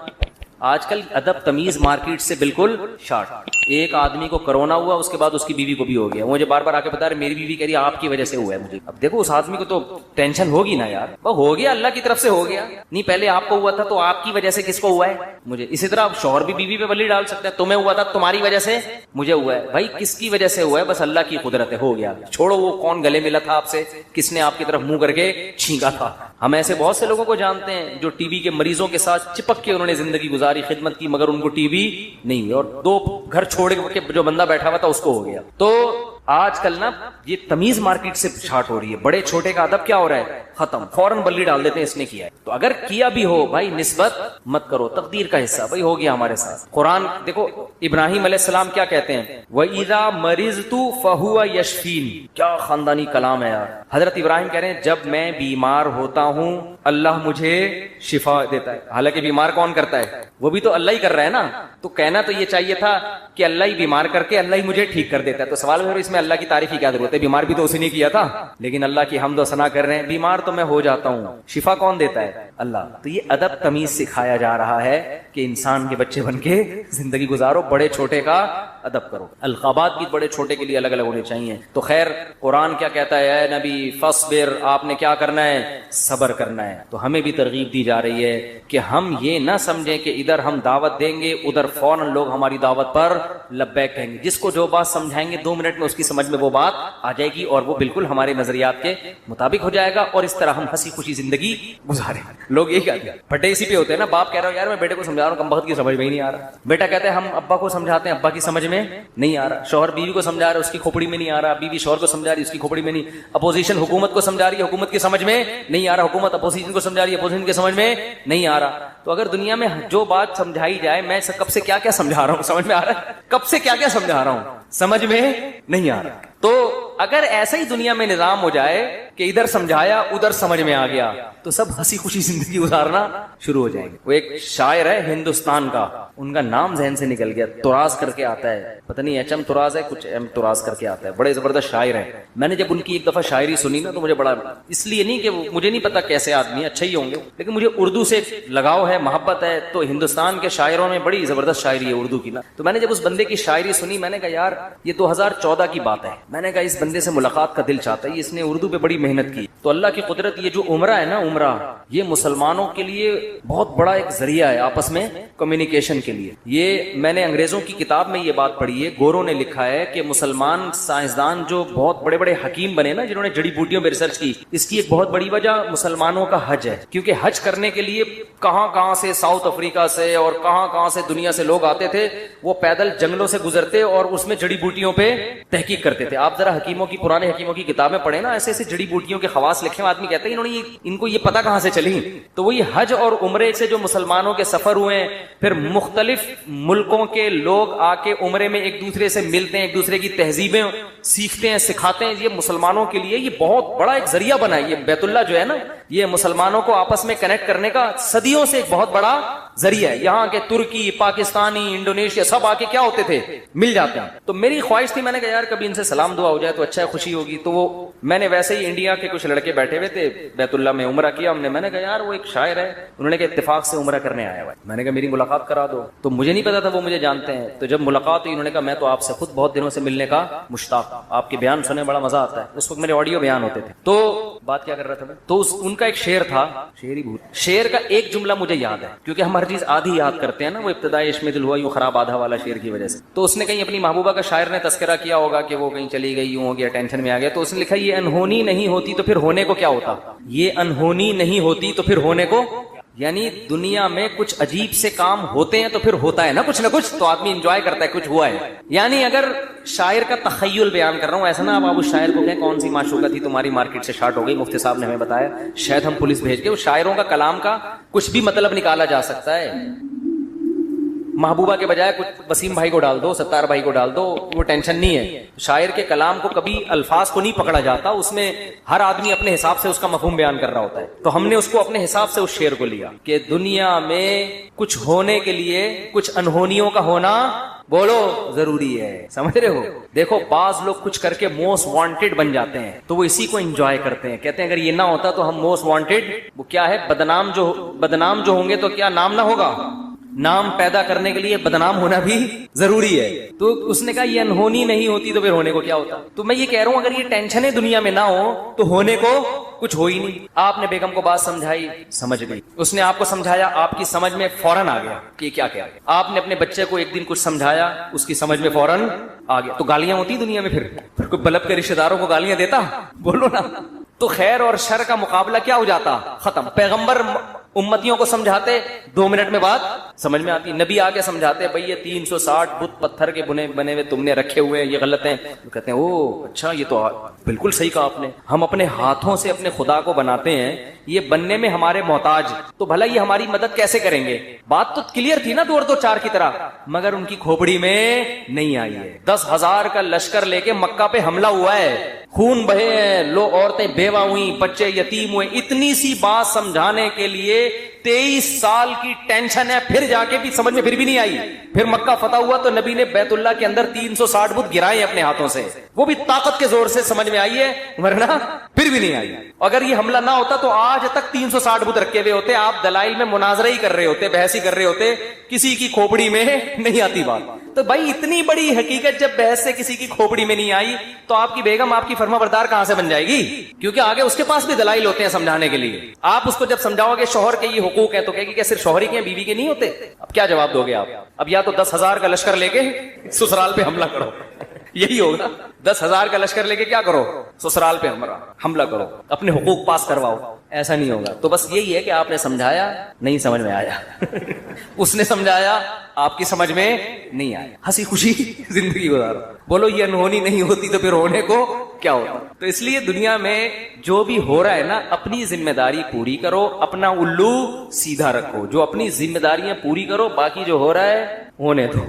آج کل ادب تمیز مارکیٹ سے بالکل شارٹ. ایک آدمی کو کرونا ہوا اس کے بعد اس کی بیوی کو بھی ہو گیا. مجھے بار بار آ کے بتا رہے میری بیوی کہہ رہی آپ کی وجہ سے ہوا ہے مجھے. اب دیکھو اس آدمی کو تو ٹینشن ہوگی نا یار, وہ ہو گیا اللہ کی طرف سے ہو گیا. نہیں پہلے آپ کو ہوا تھا تو آپ کی وجہ سے کس کو ہوا ہے مجھے. اسی طرح شوہر بھی بیوی پہ بلی ڈال سکتے ہیں, تمہیں ہوا تھا تمہاری وجہ سے مجھے ہوا ہے. بھائی کس کی وجہ سے ہوا ہے؟ بس اللہ کی قدرت ہے, ہو گیا. چھوڑو وہ کون گلے ملا تھا آپ سے, کس نے آپ کی طرف منہ کر کے چھینکا تھا. ہم ایسے بہت سے لوگوں کو جانتے ہیں جو ٹی بی کے مریضوں کے ساتھ چپک کے انہوں نے زندگی گزاری, خدمت کی, مگر ان کو ٹی بی نہیں ہوئی اور 2 گھر چھوڑ کے جو بندہ بیٹھا ہوا تھا اس کو ہو گیا. تو آج کل نا یہ تمیز مارکیٹ سے شارٹ ہو رہی ہے. بڑے چھوٹے کا ادب کیا ہو رہا ہے, ختم. فوراً بلی ڈال دیتے ہیں اس نے کیا ہے. تو اگر کیا بھی ہو بھائی نسبت مت کرو, تقدیر کا حصہ بھائی ہو گیا ہمارے ساتھ. قرآن دیکھو ابراہیم علیہ السلام کیا کہتے ہیں, وَإِذَا مَرِضْتُ فَهُوَ يَشْفِينِ. کیا خاندانی کلام ہے یار. حضرت ابراہیم کہہ رہے ہیں جب میں بیمار ہوتا ہوں اللہ مجھے شفا دیتا ہے. حالانکہ بیمار کون کرتا ہے, وہ بھی تو اللہ ہی کر رہا ہے نا. تو کہنا تو یہ چاہیے تھا کہ اللہ ہی بیمار کر کے اللہ ہی مجھے ٹھیک کر دیتا ہے. تو سوال ہے اس میں اللہ کی تعریف کی کیا ضرورت ہے, بیمار بھی تو اسی نے کیا تھا. لیکن اللہ کی حمد و ثنا کر رہے ہیں, بیمار تو میں ہو جاتا ہوں, شفا کون دیتا ہے, اللہ. تو یہ ادب تمیز سکھایا جا رہا ہے کہ انسان کے بچے بن کے زندگی گزارو, بڑے چھوٹے کا ادب کرو. القابات بھی بڑے چھوٹے کے لیے الگ الگ ہونے چاہیے. تو خیر قرآن کیا کہتا ہے, اے نبی فاصبر, آپ نے کیا کرنا ہے, صبر کرنا ہے. تو ہمیں بھی ترغیب دی جا رہی ہے کہ ہم یہ نہ سمجھیں کہ ادھر ہم دعوت دیں گے ادھر فوراً لوگ ہماری دعوت پر لبیک کہیں گے. جس کو جو بات سمجھائیں گے 2 منٹ میں اس کی سمجھ میں وہ بات آ جائے گی اور وہ بالکل ہمارے نظریات کے مطابق ہو جائے گا اور اس طرح ہم ہنسی خوشی زندگی گزاریں. لوگ یہی کہتے ہیں, پھٹے اسی پہ ہوتے ہیں نا. باپ کہہ رہا ہوں یار میں بیٹے کو سمجھا رہا ہوں کم وقت کی سمجھ میں ہی نہیں آ رہا. بیٹا کہتے ہیں ہم ابا کو سمجھاتے ہیں ابا کی سمجھ میں نہیں آ رہا. شوہر بیوی کو سمجھا رہا ہے اس کی کھوپڑی میں نہیں آ رہا. بیوی شوہر کو سمجھا رہی ہے اس کی کھوپڑی میں نہیں. اپوزیشن حکومت کو سمجھا رہی ہے حکومت کی سمجھ میں نہیں آ رہا. حکومت اپوزیشن کو سمجھا رہی ہے اپوزیشن کی سمجھ میں نہیں آ رہا. تو اگر دنیا میں جو بات سمجھائی جائے میں کب سے کیا کیا سمجھا رہا ہوں سمجھ میں آ رہا ہے, کب سے کیا کیا سمجھا رہا ہوں سمجھ میں نہیں آ رہا. تو اگر ایسا ہی دنیا میں نظام ہو جائے کہ ادھر سمجھایا ادھر سمجھ میں آ گیا تو سب ہنسی خوشی زندگی گزارنا شروع ہو جائیں گے. وہ ایک شاعر ہے ہندوستان کا, ان کا نام ذہن سے نکل گیا, تراز کر کے آتا ہے, پتہ نہیں ایچ ایم تراز ہے کچھ ایم تراز کر کے آتا ہے. بڑے زبردست شاعر ہیں. میں نے جب ان کی ایک دفعہ شاعری سنی نا تو مجھے بڑا, اس لیے نہیں کہ مجھے نہیں پتا کیسے آدمی اچھا ہی ہوں گے, لیکن مجھے اردو سے لگاؤ ہے, محبت ہے. تو ہندوستان کے شاعروں میں بڑی زبردست شاعری ہے اردو کی نا. تو میں نے جب اس بندے کی شاعری سنی میں نے کہا یار یہ 2014 کی بات ہے. میں نے کہا اس بندے سے ملاقات کا دل چاہتا ہے, اس نے اردو پہ بڑی محنت کی. تو اللہ کی قدرت یہ جو عمرہ ہے نا, عمرہ یہ مسلمانوں کے لیے بہت بڑا ایک ذریعہ ہے آپس میں کمیونیکیشن کے لیے. یہ میں نے انگریزوں کی کتاب میں یہ بات پڑھی ہے, گوروں نے لکھا ہے کہ مسلمان سائنسدان جو بہت بڑے بڑے حکیم بنے نا جنہوں نے جڑی بوٹیوں پہ ریسرچ کی, اس کی ایک بہت بڑی وجہ مسلمانوں کا حج ہے. کیونکہ حج کرنے کے لیے کہاں کہاں سے ساؤتھ افریقہ سے اور کہاں کہاں سے دنیا سے لوگ آتے تھے, وہ پیدل جنگلوں سے گزرتے اور اس میں جڑی بوٹیوں پہ تحقیق کرتے تھے. آپ ذرا حکیموں کی, پرانے حکیموں کی کتابیں پڑھیں نا, ایسے ایسے جڑی بوٹیوں کے خواص لکھے ہوئے, آدمی کہتے ہیں انہوں نے ان کو یہ پتا کہاں سے چلی. تو وہ یہ حج اور عمرے سے جو مسلمانوں کے سفر ہوئے ہیں, پھر مختلف ملکوں کے لوگ آ کے عمرے میں ایک دوسرے سے ملتے ہیں, ایک دوسرے کی تہذیبیں سیکھتے ہیں, سکھاتے ہیں. یہ مسلمانوں کے لیے یہ بہت بڑا ایک ذریعہ بنا ہے. یہ بیت اللہ جو ہے نا یہ مسلمانوں کو آپس میں کنیکٹ کرنے کا صدیوں سے ایک بہت بڑا ذریعہ ہے. یہاں کے ترکی، پاکستانی، انڈونیشیا سب آ کے کیا ہوتے تھے، مل جاتے ہیں. تو میری خواہش تھی، میں نے کہا یار کبھی ان سے سلام دعا ہو جائے تو اچھا ہے، خوشی ہوگی. تو وہ میں نے ویسے ہی انڈیا کے کچھ لڑکے بیٹھے ہوئے تھے بیت اللہ میں، عمرہ کیا ہم نے. میں نے کہا یار وہ ایک شاعر ہے، انہوں نے کہا اتفاق سے عمرہ کرنے آیا ہوا ہے. میں نے کہا میری ملاقات کرا دو. تو مجھے نہیں پتا تھا وہ مجھے جانتے ہیں. تو جب ملاقات ہوئی انہوں نے کہا میں تو آپ سے خود بہت دنوں سے ملنے کا مشتاق ہوں، آپ کے بیان سننے بڑا مزہ آتا ہے. اس وقت میرے آڈیو بیان ہوتے تھے. تو بات کیا کر رہا تھا میں، تو ان کا ایک شعر تھا، شعر کا ایک جملہ مجھے یاد ہے کیونکہ ہم ہر چیز آدھی یاد کرتے ہیں نا، وہ ابتدائی عشق میں دل ہوا یوں خراب آدھا والا شعر کی وجہ سے. تو اس نے کہیں اپنی محبوبہ کا شاعر نے تذکرہ کیا ہوگا کہ وہ کہیں چلی گئی، یوں ہو گیا، ٹینشن میں آ گیا. تو اس نے لکھا یہ انہونی نہیں ہوتی تو پھر ہونے کو کیا ہوتا، یہ انہونی نہیں ہوتی تو پھر ہونے کو، یعنی دنیا میں کچھ عجیب سے کام ہوتے ہیں تو پھر ہوتا ہے نا کچھ تو آدمی انجوائے کرتا ہے کچھ ہوا ہے. یعنی اگر شاعر کا تخیل بیان کر رہا ہوں، ایسا نا آپ اس شاعر کو کہیں کون سی معشوقہ تھی تمہاری مارکیٹ سے شارٹ ہو گئی، مفتی صاحب نے ہمیں بتایا شاید ہم پولیس بھیج کے. اس شاعروں کا کلام کا کچھ بھی مطلب نکالا جا سکتا ہے. محبوبہ کے بجائے کچھ وسیم بھائی کو ڈال دو، ستار بھائی کو ڈال دو، وہ ٹینشن نہیں ہے. شاعر کے کلام کو کبھی الفاظ کو نہیں پکڑا جاتا، اس میں ہر آدمی اپنے حساب سے اس کا مفہوم بیان کر رہا ہوتا ہے. تو ہم نے اس کو اپنے حساب سے اس شعر کو لیا کہ دنیا میں کچھ ہونے کے لیے کچھ انہونیوں کا ہونا بولو ضروری ہے. سمجھ رہے ہو؟ دیکھو بعض لوگ کچھ کر کے موسٹ وانٹیڈ بن جاتے ہیں تو وہ اسی کو انجوائے کرتے ہیں. کہتے ہیں اگر یہ نہ ہوتا تو ہم موسٹ وانٹیڈ، وہ کیا ہے، بدنام جو ہوں گے تو کیا نام نہ ہوگا. نام پیدا کرنے کے لیے بدنام ہونا بھی ضروری ہے. تو اس نے کہا یہ انہونی نہیں ہوتی تو پھر ہونے کو کیا ہوتا. تو میں یہ کہہ رہا ہوں اگر یہ ٹینشنیں دنیا میں نہ ہو تو ہونے کو کچھ ہو ہی نہیں. آپ نے بیگم کو بات سمجھائی، سمجھ گئی. اس نے آپ کو سمجھایا، آپ کی سمجھ میں فوراً آ گیا کہ یہ کیا کہہ رہا ہے. آپ نے اپنے بچے کو ایک دن کچھ سمجھایا، اس کی سمجھ میں فوراً آ گیا. تو گالیاں ہوتی دنیا میں، پھر کوئی بلب کے رشتے داروں کو گالیاں دیتا، بولو نا. تو خیر اور شر کا مقابلہ کیا ہو جاتا، ختم. پیغمبر امتیوں کو سمجھاتے 2 منٹ میں بات سمجھ میں آتی. نبی آگے سمجھاتے بھائی یہ 360 بت پتھر کے بنے ہوئے تم نے رکھے ہوئے ہیں، یہ غلط ہیں. تو کہتے ہیں او اچھا یہ تو بالکل صحیح کہا آپ نے. ہم اپنے ہاتھوں سے اپنے خدا کو بناتے ہیں، یہ بننے میں ہمارے محتاج، تو بھلا یہ ہماری مدد کیسے کریں گے. بات تو کلیئر تھی نا 2-4 کی طرح، مگر ان کی کھوپڑی میں نہیں آئی ہے. 10,000 کا لشکر لے کے مکہ پہ حملہ ہوا ہے، خون بہے ہیں، لو عورتیں بیوہ ہوئی، بچے یتیم ہوئے. اتنی سی بات سمجھانے کے لیے 23 سال کی ٹینشن ہے، پھر جا کے بھی سمجھ میں پھر بھی نہیں آئی. پھر مکہ فتح ہوا تو نبی نے بیت اللہ کے اندر 360 بت گرائے اپنے ہاتھوں سے، وہ بھی طاقت کے زور سے سمجھ میں آئی ہے، ورنہ پھر بھی نہیں آئی. اگر یہ حملہ نہ ہوتا تو آج تک 360 بت رکھے ہوئے ہوتے. آپ دلائل میں مناظرہ ہی کر رہے ہوتے، بحث ہی کر رہے ہوتے، کسی کی کھوپڑی میں نہیں آتی بات. تو بھائی اتنی بڑی حقیقت جب بحث سے کسی کی کھوپڑی میں نہیں آئی تو آپ کی بیگم آپ کی فرما بردار کہاں سے بن جائے گی؟ کیونکہ آگے اس کے پاس بھی دلائل ہوتے ہیں سمجھانے کے لیے. آپ اس کو جب سمجھاؤ گے شوہر کے یہ حقوق ہیں تو کہے گی کہ صرف شوہر ہی کے بیوی کے نہیں ہوتے. اب کیا جواب دو گے آپ؟ اب یا تو 10,000 کا لشکر لے کے سسرال پہ حملہ کرو، یہی ہوگا. 10,000 کا لشکر لے کے کیا کرو، سسرال پہ حملہ کرو، اپنے حقوق پاس کرواؤ. ایسا نہیں ہوگا. تو بس یہی ہے کہ آپ نے سمجھایا، نہیں سمجھ میں آیا. اس نے سمجھایا، آپ کی سمجھ میں نہیں آیا. ہنسی خوشی زندگی گزارو. بولو یہ انہونی نہیں ہوتی تو پھر ہونے کو کیا ہوتا. تو اس لیے دنیا میں جو بھی ہو رہا ہے نا، اپنی ذمہ داری پوری کرو، اپنا الو سیدھا رکھو. جو اپنی ذمہ داریاں پوری کرو، باقی جو ہو رہا ہے ہونے دو.